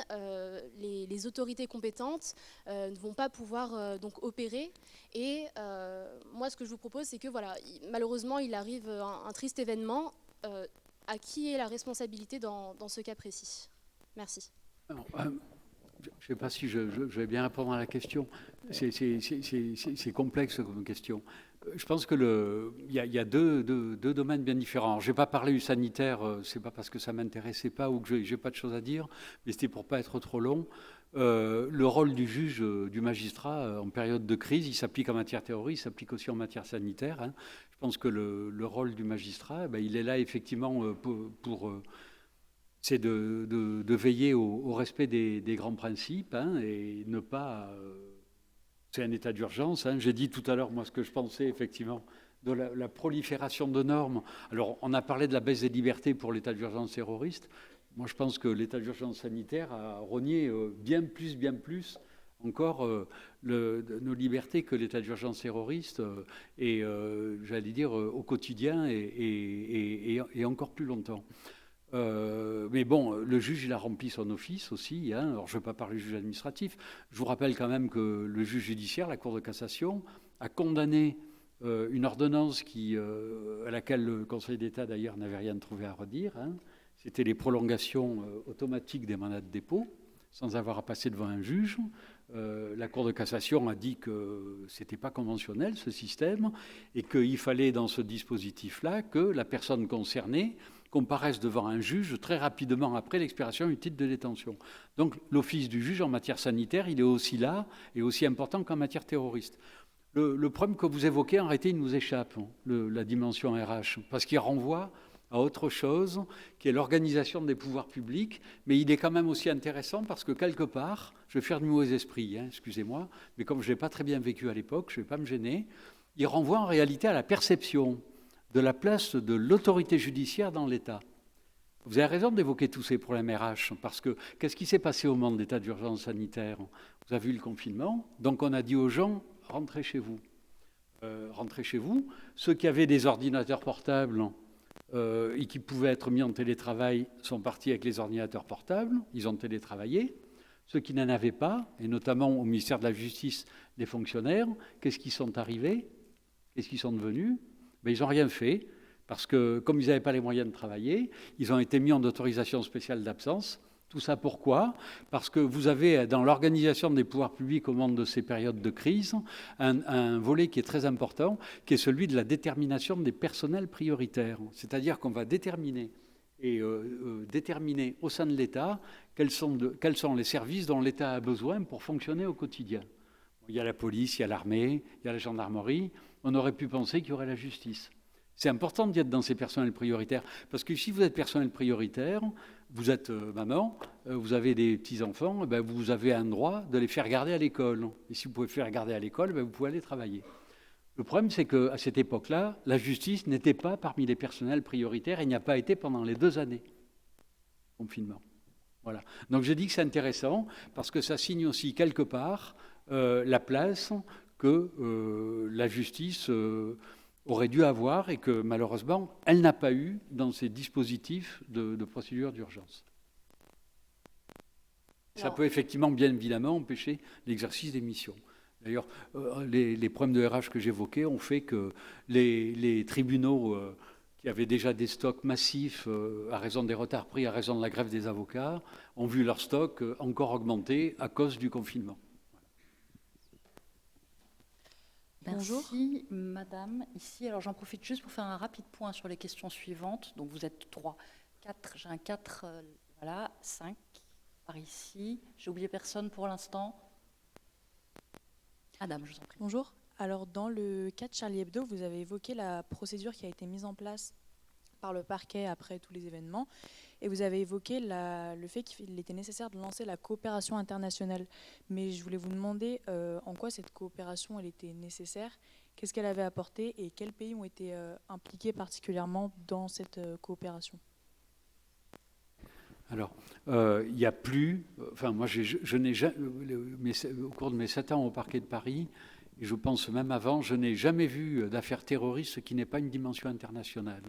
les autorités compétentes ne vont pas pouvoir donc opérer. Et moi, ce que je vous propose, c'est que malheureusement, il arrive un triste événement. À qui est la responsabilité dans ce cas précis? Merci. Alors, je ne sais pas si je vais bien répondre à la question. C'est complexe comme question. Je pense qu'il y a deux domaines bien différents. Je n'ai pas parlé du sanitaire, ce n'est pas parce que ça ne m'intéressait pas ou que je n'ai pas de choses à dire, mais c'était pour ne pas être trop long. Le rôle du juge, du magistrat en période de crise, il s'applique en matière terroriste, il s'applique aussi en matière sanitaire. Hein. Je pense que le rôle du magistrat, il est là effectivement c'est de veiller au respect des grands principes, hein, et ne pas... c'est un état d'urgence. Hein. J'ai dit tout à l'heure, moi, ce que je pensais, effectivement, de la prolifération de normes. Alors, on a parlé de la baisse des libertés pour l'état d'urgence terroriste. Moi, je pense que l'état d'urgence sanitaire a rogné bien plus encore nos libertés que l'état d'urgence terroriste, et j'allais dire au quotidien et encore plus longtemps. Mais bon, le juge, il a rempli son office aussi. Hein. Alors, je ne vais pas parler du juge administratif. Je vous rappelle quand même que le juge judiciaire, la Cour de cassation, a condamné une ordonnance à laquelle le Conseil d'État, d'ailleurs, n'avait rien trouvé à redire. Hein. C'était les prolongations automatiques des mandats de dépôt, sans avoir à passer devant un juge. La Cour de cassation a dit que ce n'était pas conventionnel, ce système, et qu'il fallait, dans ce dispositif-là, que la personne concernée comparaissent devant un juge très rapidement après l'expiration du titre de détention. Donc l'office du juge en matière sanitaire, il est aussi là et aussi important qu'en matière terroriste. Le problème que vous évoquez, en réalité, il nous échappe, la dimension RH, parce qu'il renvoie à autre chose, qui est l'organisation des pouvoirs publics, mais il est quand même aussi intéressant parce que quelque part, je vais faire du mauvais esprit, hein, excusez-moi, mais comme je ne l'ai pas très bien vécu à l'époque, je ne vais pas me gêner, il renvoie en réalité à la perception de la place de l'autorité judiciaire dans l'État. Vous avez raison d'évoquer tous ces problèmes RH, parce que qu'est-ce qui s'est passé au moment de l'état d'urgence sanitaire? Vous avez vu le confinement, donc on a dit aux gens, rentrez chez vous. Rentrez chez vous. Ceux qui avaient des ordinateurs portables, et qui pouvaient être mis en télétravail sont partis avec les ordinateurs portables, ils ont télétravaillé. Ceux qui n'en avaient pas, et notamment au ministère de la Justice, des fonctionnaires, qu'est-ce qu'ils sont arrivés? Qu'est-ce qu'ils sont devenus? Ben, ils n'ont rien fait, parce que comme ils n'avaient pas les moyens de travailler, ils ont été mis en autorisation spéciale d'absence. Tout ça pourquoi? Parce que vous avez dans l'organisation des pouvoirs publics au moment de ces périodes de crise un volet qui est très important, qui est celui de la détermination des personnels prioritaires. C'est-à-dire qu'on va déterminer au sein de l'État quels sont les services dont l'État a besoin pour fonctionner au quotidien. Il y a la police, il y a l'armée, il y a la gendarmerie. On aurait pu penser qu'il y aurait la justice. C'est important d'y être dans ces personnels prioritaires, parce que si vous êtes personnel prioritaire, vous êtes maman, vous avez des petits-enfants, ben vous avez un droit de les faire garder à l'école. Et si vous pouvez faire garder à l'école, ben vous pouvez aller travailler. Le problème, c'est qu'à cette époque-là, la justice n'était pas parmi les personnels prioritaires et n'y a pas été pendant les 2 années de confinement. Voilà. Donc je dis que c'est intéressant, parce que ça signe aussi quelque part la place que la justice aurait dû avoir et que malheureusement, elle n'a pas eu dans ses dispositifs de procédure d'urgence. Ça peut effectivement, bien évidemment, empêcher l'exercice des missions. D'ailleurs, les problèmes de RH que j'évoquais ont fait que les tribunaux qui avaient déjà des stocks massifs à raison des retards pris, à raison de la grève des avocats, ont vu leur stock encore augmenter à cause du confinement. Bonjour. Merci, madame. Ici, alors j'en profite juste pour faire un rapide point sur les questions suivantes. Donc vous êtes 3, 4, j'ai un 4, voilà, 5 par ici. J'ai oublié personne pour l'instant. Madame, je vous en prie. Bonjour. Alors dans le cas de Charlie Hebdo, vous avez évoqué la procédure qui a été mise en place par le parquet après tous les événements. Et vous avez évoqué le fait qu'il était nécessaire de lancer la coopération internationale. Mais je voulais vous demander en quoi cette coopération elle était nécessaire, qu'est-ce qu'elle avait apporté et quels pays ont été impliqués particulièrement dans cette coopération. Alors, il n'y a plus... Enfin, moi, je n'ai jamais... Au cours de mes 7 ans au parquet de Paris, et je pense même avant, je n'ai jamais vu d'affaire terroriste qui n'ait pas une dimension internationale.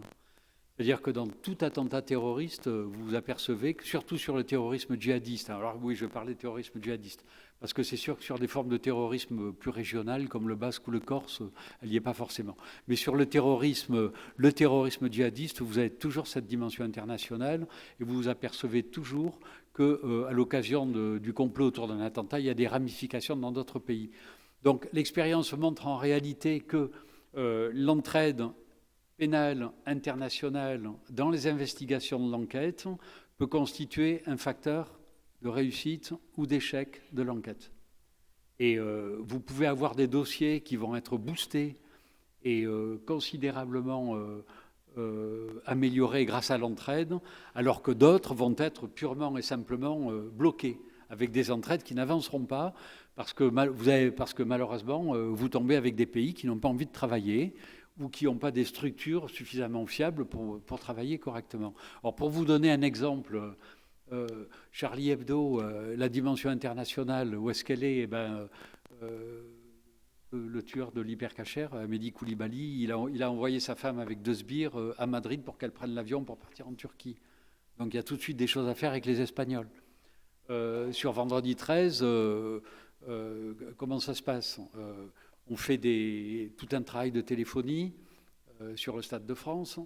C'est-à-dire que dans tout attentat terroriste, vous vous apercevez que, surtout sur le terrorisme djihadiste, alors oui, je parlais de terrorisme djihadiste, parce que c'est sûr que sur des formes de terrorisme plus régionales, comme le basque ou le corse, elle n'y est pas forcément. Mais sur le terrorisme djihadiste, vous avez toujours cette dimension internationale, et vous vous apercevez toujours qu'à l'occasion du complot autour d'un attentat, il y a des ramifications dans d'autres pays. Donc l'expérience montre en réalité que l'entraide pénale internationale dans les investigations de l'enquête peut constituer un facteur de réussite ou d'échec de l'enquête. Et vous pouvez avoir des dossiers qui vont être boostés et considérablement améliorés grâce à l'entraide, alors que d'autres vont être purement et simplement bloqués, avec des entraides qui n'avanceront pas, parce que malheureusement, vous tombez avec des pays qui n'ont pas envie de travailler, ou qui n'ont pas des structures suffisamment fiables pour travailler correctement. Alors, pour vous donner un exemple, Charlie Hebdo, la dimension internationale, où est-ce qu'elle est? Le tueur de l'hypercacher, Mehdi Koulibaly, il a envoyé sa femme avec 2 sbires à Madrid pour qu'elle prenne l'avion pour partir en Turquie. Donc il y a tout de suite des choses à faire avec les Espagnols. Sur vendredi 13, comment ça se passe? On fait tout un travail de téléphonie sur le Stade de France.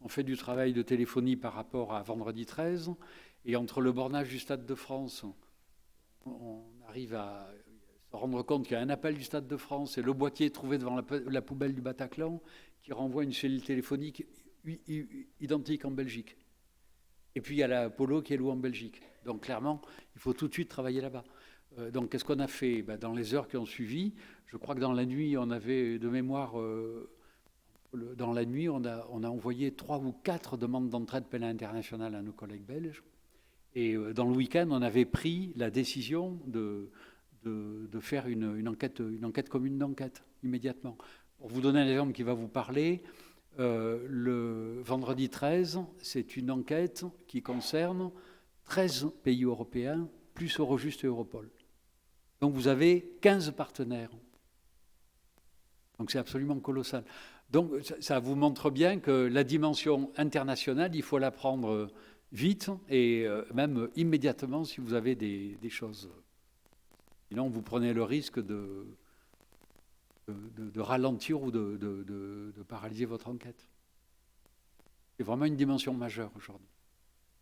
On fait du travail de téléphonie par rapport à vendredi 13. Et entre le bornage du Stade de France, on arrive à se rendre compte qu'il y a un appel du Stade de France et le boîtier trouvé devant la poubelle du Bataclan qui renvoie une cellule téléphonique identique en Belgique. Et puis il y a la Polo qui est louée en Belgique. Donc clairement, il faut tout de suite travailler là-bas. Donc qu'est-ce qu'on a fait? Dans les heures qui ont suivi, je crois que dans la nuit, on avait de mémoire, dans la nuit, on a envoyé 3 ou 4 demandes d'entraide pénale internationale à nos collègues belges. Et dans le week-end, on avait pris la décision de faire une enquête commune d'enquête immédiatement. Pour vous donner un exemple qui va vous parler, le vendredi 13, c'est une enquête qui concerne 13 pays européens, plus Eurojust et Europol. Donc vous avez 15 partenaires. Donc c'est absolument colossal. Donc ça vous montre bien que la dimension internationale, il faut la prendre vite et même immédiatement si vous avez des choses. Sinon, vous prenez le risque de ralentir ou de paralyser votre enquête. C'est vraiment une dimension majeure aujourd'hui.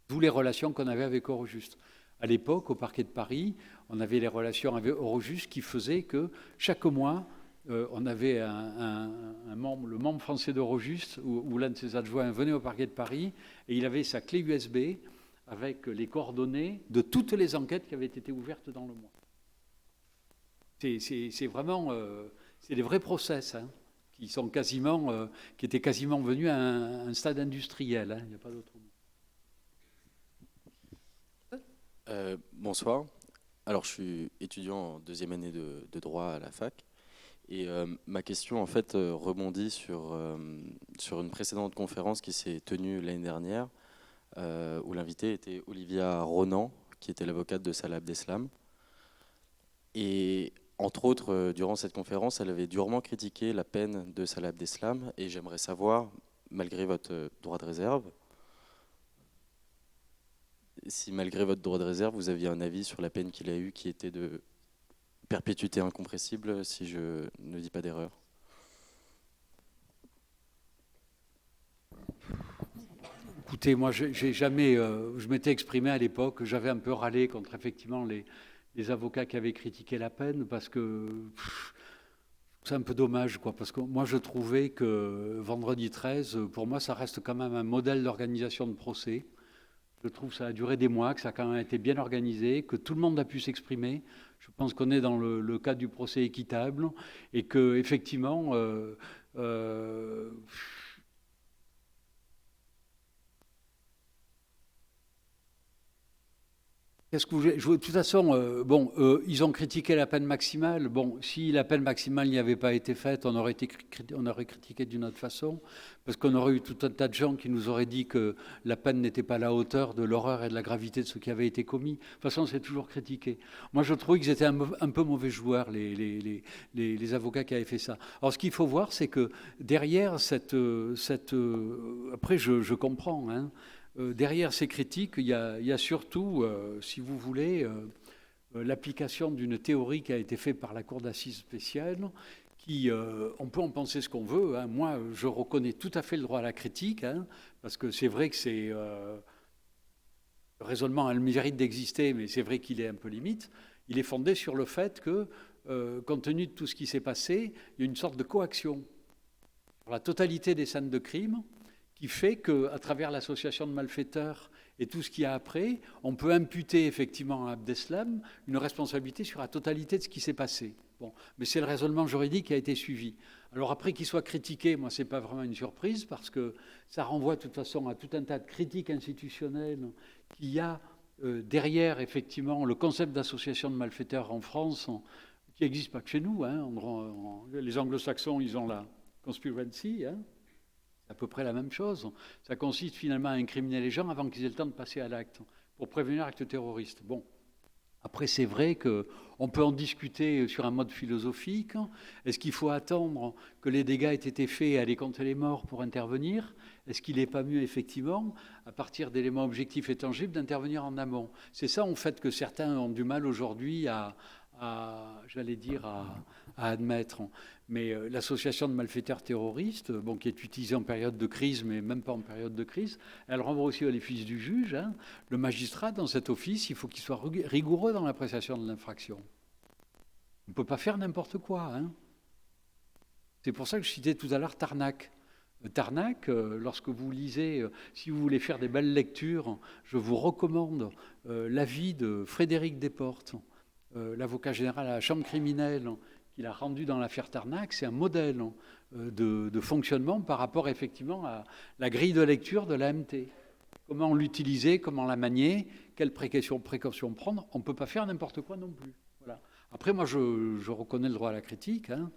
D'où les relations qu'on avait avec Eurojust. À l'époque, au parquet de Paris, on avait les relations avec Eurojust qui faisaient que chaque mois, on avait le membre français d'Eurojust, où l'un de ses adjoints venait au parquet de Paris, et il avait sa clé USB avec les coordonnées de toutes les enquêtes qui avaient été ouvertes dans le mois. C'est vraiment... c'est des vrais process qui étaient quasiment venus à un stade industriel. Il n'y a pas d'autre mot. Bonsoir. Alors, je suis étudiant en deuxième année de droit à la fac. Et ma question, en fait, rebondit sur une précédente conférence qui s'est tenue l'année dernière, où l'invité était Olivia Ronan, qui était l'avocate de Salah Abdeslam. Et entre autres, durant cette conférence, elle avait durement critiqué la peine de Salah Abdeslam. Et j'aimerais savoir, malgré votre droit de réserve, si malgré votre droit de réserve, vous aviez un avis sur la peine qu'il a eue, qui était de perpétuité incompressible, si je ne dis pas d'erreur. Écoutez, moi, j'ai jamais, je m'étais exprimé à l'époque, j'avais un peu râlé contre effectivement les avocats qui avaient critiqué la peine, parce que c'est un peu dommage, quoi, parce que moi, je trouvais que vendredi 13, pour moi, ça reste quand même un modèle d'organisation de procès. Je trouve que ça a duré des mois, que ça a quand même été bien organisé, que tout le monde a pu s'exprimer. Je pense qu'on est dans le cadre du procès équitable et que effectivement, qu'est-ce que de toute façon, ils ont critiqué la peine maximale. Bon, si la peine maximale n'y avait pas été faite, on aurait critiqué d'une autre façon, parce qu'on aurait eu tout un tas de gens qui nous auraient dit que la peine n'était pas à la hauteur de l'horreur et de la gravité de ce qui avait été commis. De toute façon, c'est toujours critiqué. Moi, je trouvais qu'ils étaient un peu mauvais joueurs, les avocats qui avaient fait ça. Alors, ce qu'il faut voir, c'est que derrière après, je comprends, hein. Derrière ces critiques, il y a surtout, si vous voulez, l'application d'une théorie qui a été faite par la Cour d'assises spéciale, qui, on peut en penser ce qu'on veut. Hein. Moi, je reconnais tout à fait le droit à la critique, hein, parce que c'est vrai que c'est... le raisonnement a le mérite d'exister, mais c'est vrai qu'il est un peu limite. Il est fondé sur le fait que, compte tenu de tout ce qui s'est passé, il y a une sorte de coaction pour la totalité des scènes de crime, qui fait qu'à travers l'association de malfaiteurs et tout ce qu'il y a après, on peut imputer effectivement à Abdeslam une responsabilité sur la totalité de ce qui s'est passé. Bon, mais c'est le raisonnement juridique qui a été suivi. Alors après qu'il soit critiqué, moi, ce n'est pas vraiment une surprise, parce que ça renvoie de toute façon à tout un tas de critiques institutionnelles qu'il y a derrière, effectivement, le concept d'association de malfaiteurs en France, qui n'existe pas que chez nous. Hein. Les anglo-saxons, ils ont la conspiracy, hein. C'est à peu près la même chose. Ça consiste finalement à incriminer les gens avant qu'ils aient le temps de passer à l'acte, pour prévenir l'acte terroriste. Bon, après c'est vrai qu'on peut en discuter sur un mode philosophique. Est-ce qu'il faut attendre que les dégâts aient été faits et aller compter les morts pour intervenir? Est-ce qu'il n'est pas mieux, effectivement, à partir d'éléments objectifs et tangibles, d'intervenir en amont? C'est ça, en fait, que certains ont du mal aujourd'hui à admettre. Mais l'association de malfaiteurs terroristes, qui est utilisée en période de crise, mais même pas en période de crise, elle renvoie aussi à l'office du juge. Hein. Le magistrat, dans cet office, il faut qu'il soit rigoureux dans l'appréciation de l'infraction. On ne peut pas faire n'importe quoi. Hein. C'est pour ça que je citais tout à l'heure Tarnac. Tarnac, lorsque vous lisez, si vous voulez faire des belles lectures, je vous recommande l'avis de Frédéric Desportes, l'avocat général à la Chambre criminelle, qu'il a rendu dans l'affaire Tarnac. C'est un modèle de fonctionnement par rapport effectivement à la grille de lecture de l'AMT. Comment l'utiliser, comment la manier, quelles précautions prendre. On ne peut pas faire n'importe quoi non plus. Voilà. Après, moi, je reconnais le droit à la critique. Hein.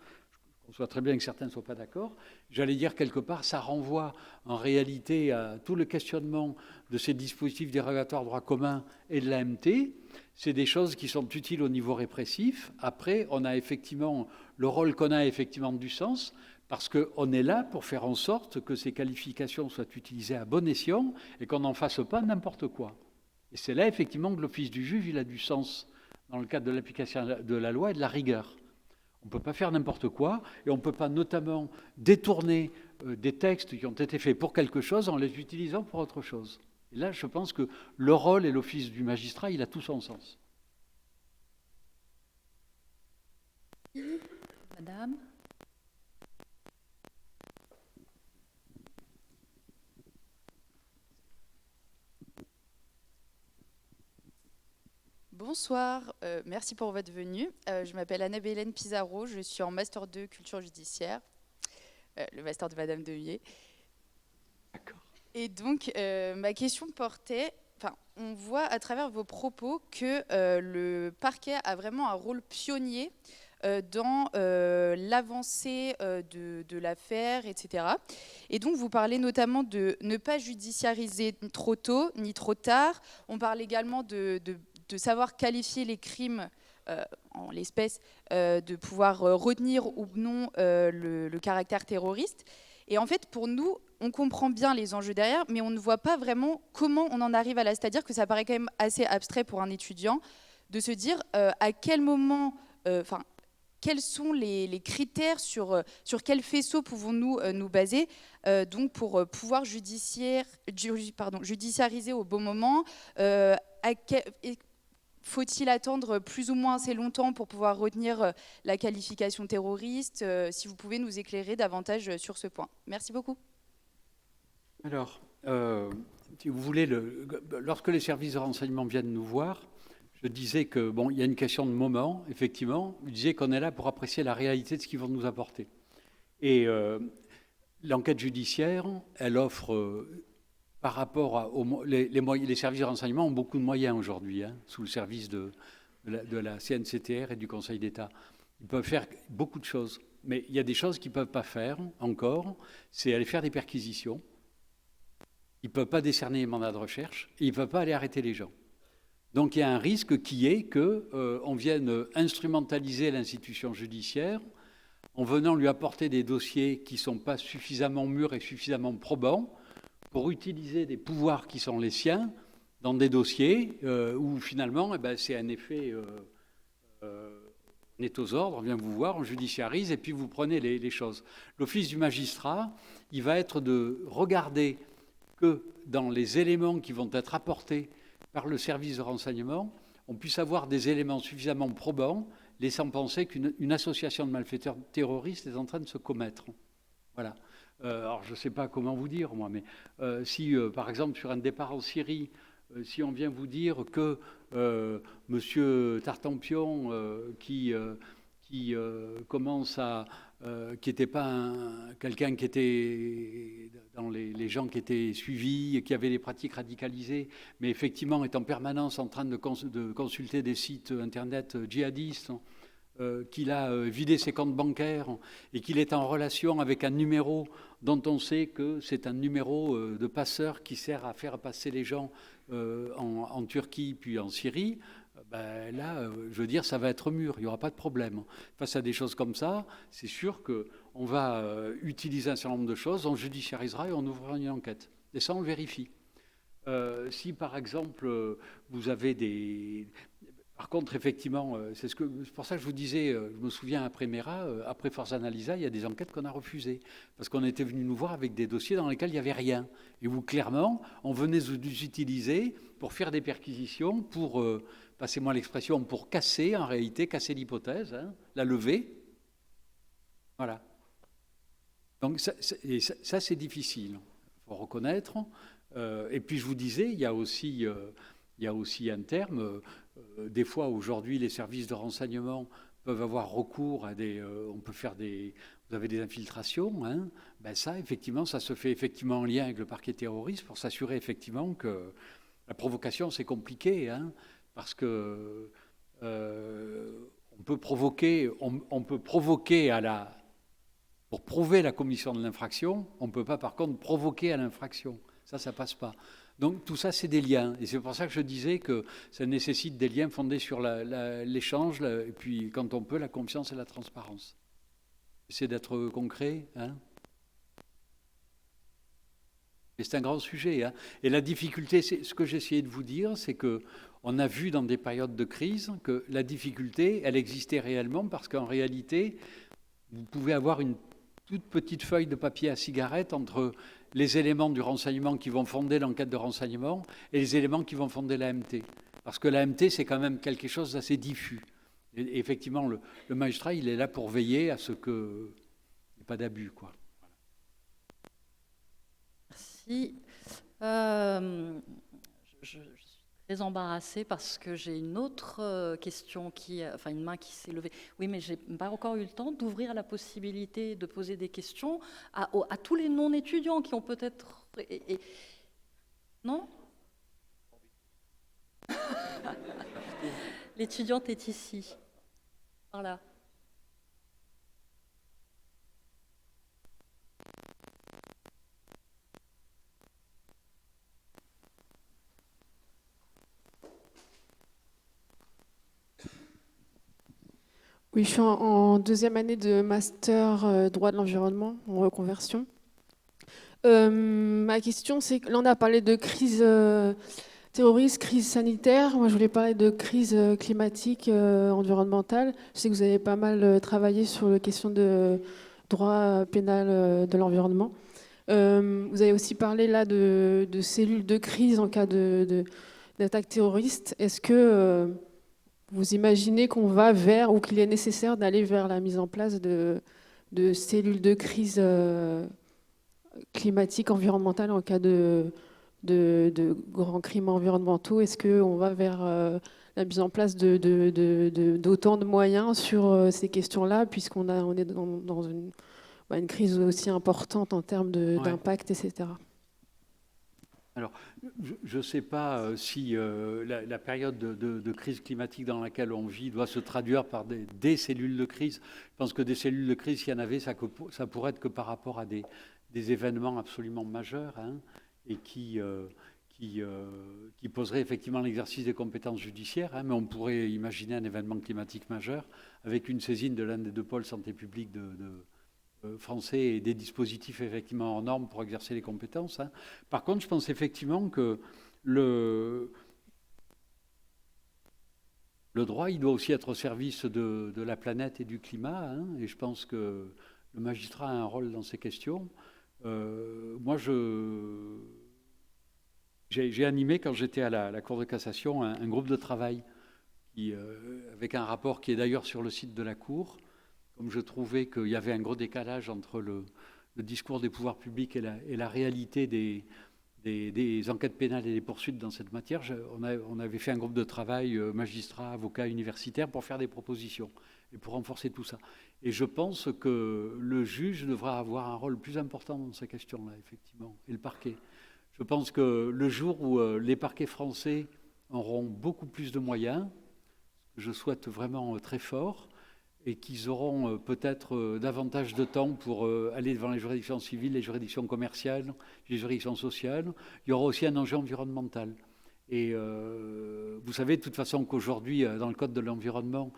Je conçois très bien que certains ne soient pas d'accord. J'allais dire quelque part, ça renvoie en réalité à tout le questionnement de ces dispositifs dérogatoires droit commun et de l'AMT. C'est des choses qui sont utiles au niveau répressif. Après, on a effectivement le rôle qu'on a effectivement du sens. Parce qu'on est là pour faire en sorte que ces qualifications soient utilisées à bon escient et qu'on n'en fasse pas n'importe quoi. Et c'est là, effectivement, que l'office du juge, il a du sens dans le cadre de l'application de la loi et de la rigueur. On ne peut pas faire n'importe quoi et on ne peut pas notamment détourner des textes qui ont été faits pour quelque chose en les utilisant pour autre chose. Et là, je pense que le rôle et l'office du magistrat, il a tout son sens. Madame. Bonsoir, merci pour votre venue. Je m'appelle Anna-Bélène Pizarro, je suis en Master 2 Culture Judiciaire, le Master de Madame Deumier. D'accord. Et donc, ma question portait, on voit à travers vos propos que le parquet a vraiment un rôle pionnier dans l'avancée de l'affaire, etc. Et donc, vous parlez notamment de ne pas judiciariser trop tôt ni trop tard. On parle également de savoir qualifier les crimes, en l'espèce, de pouvoir retenir ou non le caractère terroriste. Et en fait, pour nous, on comprend bien les enjeux derrière, mais on ne voit pas vraiment comment on en arrive à là. C'est-à-dire que ça paraît quand même assez abstrait pour un étudiant de se dire à quel moment, quels sont les critères, sur quel faisceau pouvons-nous nous baser donc pour pouvoir judiciariser au bon moment. Faut-il attendre plus ou moins assez longtemps pour pouvoir retenir la qualification terroriste? Si vous pouvez nous éclairer davantage sur ce point. Merci beaucoup. Alors, si vous voulez, lorsque les services de renseignement viennent nous voir, je disais que, bon, il y a une question de moment, effectivement. Je disais qu'on est là pour apprécier la réalité de ce qu'ils vont nous apporter. Et l'enquête judiciaire, elle offre... Par rapport les services de renseignement ont beaucoup de moyens aujourd'hui, sous le service de la CNCTR et du Conseil d'État. Ils peuvent faire beaucoup de choses, mais il y a des choses qu'ils ne peuvent pas faire encore, c'est aller faire des perquisitions. Ils ne peuvent pas décerner les mandats de recherche et ils ne peuvent pas aller arrêter les gens. Donc il y a un risque qui est qu'on vienne instrumentaliser l'institution judiciaire en venant lui apporter des dossiers qui ne sont pas suffisamment mûrs et suffisamment probants, pour utiliser des pouvoirs qui sont les siens dans des dossiers où finalement c'est un effet, on est aux ordres, on vient vous voir, on judiciarise et puis vous prenez les choses. L'office du magistrat, il va être de regarder que dans les éléments qui vont être apportés par le service de renseignement, on puisse avoir des éléments suffisamment probants, laissant penser qu'une association de malfaiteurs terroristes est en train de se commettre. Voilà. Alors, je ne sais pas comment vous dire, moi, mais si, par exemple, sur un départ en Syrie, si on vient vous dire que M. Tartampion, qui commence à... qui n'était pas quelqu'un qui était dans les gens qui étaient suivis, et qui avaient des pratiques radicalisées, mais effectivement est en permanence en train de consulter des sites Internet djihadistes, qu'il a vidé ses comptes bancaires et qu'il est en relation avec un numéro dont on sait que c'est un numéro de passeur qui sert à faire passer les gens en Turquie puis en Syrie, là, je veux dire, ça va être mûr, il n'y aura pas de problème. Face à des choses comme ça, c'est sûr qu'on va utiliser un certain nombre de choses, on judiciarisera et on ouvrira une enquête. Et ça, on le vérifie. Si, par exemple, vous avez des... Par contre, effectivement, c'est pour ça que je vous disais, je me souviens après Mera, après Force Analysa, il y a des enquêtes qu'on a refusées. Parce qu'on était venu nous voir avec des dossiers dans lesquels il n'y avait rien. Et où, clairement, on venait nous utiliser pour faire des perquisitions, pour, passez-moi l'expression, pour casser, en réalité, casser l'hypothèse, la lever. Voilà. Donc ça c'est difficile, il faut reconnaître. Et puis je vous disais, il y a aussi un terme... des fois, aujourd'hui, les services de renseignement peuvent avoir recours à on peut faire vous avez des infiltrations. Ça, effectivement, ça se fait effectivement en lien avec le parquet terroriste pour s'assurer effectivement que la provocation, c'est compliqué, parce que on peut provoquer pour prouver la commission de l'infraction. On ne peut pas, par contre, provoquer à l'infraction. Ça passe pas. Donc tout ça, c'est des liens. Et c'est pour ça que je disais que ça nécessite des liens fondés sur l'échange, et puis quand on peut, la confiance et la transparence. J'essaie d'être concret. Hein. Et c'est un grand sujet. Hein. Et la difficulté, ce que j'essayais de vous dire, c'est qu'on a vu dans des périodes de crise que la difficulté, elle existait réellement parce qu'en réalité, vous pouvez avoir une toute petite feuille de papier à cigarette entre les éléments du renseignement qui vont fonder l'enquête de renseignement et les éléments qui vont fonder l'AMT. Parce que l'AMT, c'est quand même quelque chose d'assez diffus. Et effectivement, le magistrat, il est là pour veiller à ce qu'il n'y ait pas d'abus, quoi. Merci. Je suis très embarrassée parce que j'ai une autre question, une main qui s'est levée. Oui, mais je n'ai pas encore eu le temps d'ouvrir la possibilité de poser des questions à tous les non-étudiants qui ont peut-être... Non ? L'étudiante est ici, par là. Oui, je suis en deuxième année de master droit de l'environnement en reconversion. Ma question, c'est que là, on a parlé de crise terroriste, crise sanitaire. Moi, je voulais parler de crise climatique, environnementale. Je sais que vous avez pas mal travaillé sur la question de droit pénal de l'environnement. Vous avez aussi parlé là de cellules de crise en cas d'attaque terroriste. Est-ce que vous imaginez qu'on va vers, ou qu'il est nécessaire d'aller vers la mise en place de cellules de crise climatique, environnementale en cas de grands crimes environnementaux? Est-ce qu'on va vers la mise en place d'autant de moyens sur ces questions-là, puisqu'on est dans une crise aussi importante en termes d'impact, etc. Alors, je ne sais pas si la période de crise climatique dans laquelle on vit doit se traduire par des cellules de crise. Je pense que des cellules de crise, s'il y en avait, ça pourrait être que par rapport à des événements absolument majeurs, hein, et qui poserait effectivement l'exercice des compétences judiciaires, hein, mais on pourrait imaginer un événement climatique majeur avec une saisine de l'un des deux pôles santé publique français et des dispositifs effectivement en normes pour exercer les compétences. Hein. Par contre, je pense effectivement que le droit, il doit aussi être au service de la planète et du climat, hein, et je pense que le magistrat a un rôle dans ces questions. Moi, j'ai animé, quand j'étais à la Cour de cassation, un groupe de travail avec un rapport qui est d'ailleurs sur le site de la Cour. Comme je trouvais qu'il y avait un gros décalage entre le discours des pouvoirs publics et la réalité des enquêtes pénales et des poursuites dans cette matière, on avait fait un groupe de travail, magistrats, avocats, universitaires, pour faire des propositions et pour renforcer tout ça. Et je pense que le juge devra avoir un rôle plus important dans ces questions-là, effectivement, et le parquet. Je pense que le jour où les parquets français auront beaucoup plus de moyens, ce que je souhaite vraiment très fort, et qu'ils auront peut-être davantage de temps pour aller devant les juridictions civiles, les juridictions commerciales, les juridictions sociales. Il y aura aussi un enjeu environnemental. Et vous savez de toute façon qu'aujourd'hui, dans le Code de l'environnement,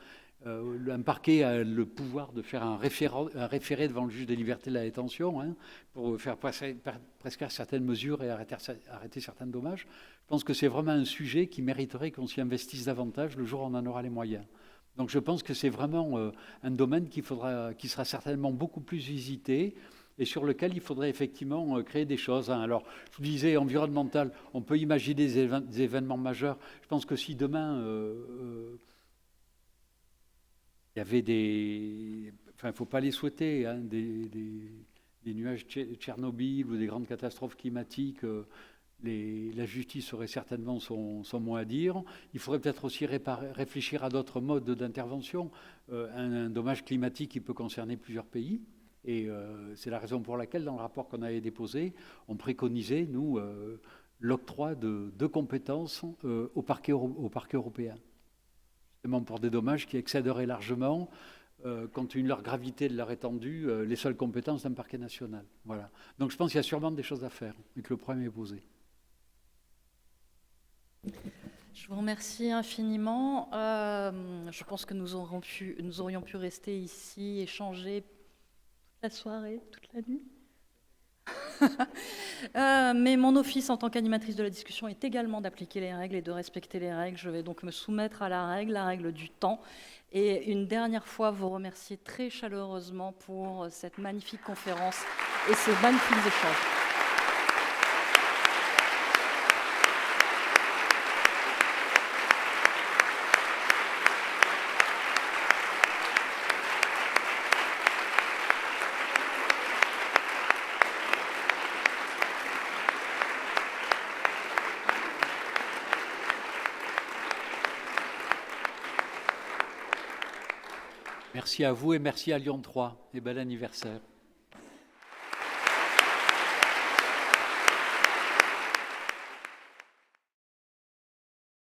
un parquet a le pouvoir de faire un référé devant le juge des libertés de la détention, hein, pour faire prescrire certaines mesures et arrêter certains dommages. Je pense que c'est vraiment un sujet qui mériterait qu'on s'y investisse davantage le jour où on en aura les moyens. Donc je pense que c'est vraiment un domaine qui sera certainement beaucoup plus visité et sur lequel il faudrait effectivement créer des choses. Hein. Alors, je vous disais, environnemental, on peut imaginer des événements majeurs. Je pense que si demain, il y avait il ne faut pas les souhaiter, hein, des nuages Tchernobyl ou des grandes catastrophes climatiques, la justice aurait certainement son mot à dire. Il faudrait peut-être aussi réfléchir à d'autres modes d'intervention. Un dommage climatique qui peut concerner plusieurs pays. Et c'est la raison pour laquelle, dans le rapport qu'on avait déposé, on préconisait, nous, l'octroi de compétences au parquet européen. Justement pour des dommages qui excéderaient largement, compte tenu de leur gravité, de leur étendue, les seules compétences d'un parquet national. Voilà. Donc je pense qu'il y a sûrement des choses à faire et que le problème est posé. Je vous remercie infiniment. Je pense que nous aurions pu rester ici, échanger la soirée, toute la nuit. Mais mon office en tant qu'animatrice de la discussion est également d'appliquer les règles et de respecter les règles. Je vais donc me soumettre à la règle du temps. Et une dernière fois, vous remercier très chaleureusement pour cette magnifique conférence et ces magnifiques échanges. Merci à vous et merci à Lyon 3 et bel anniversaire.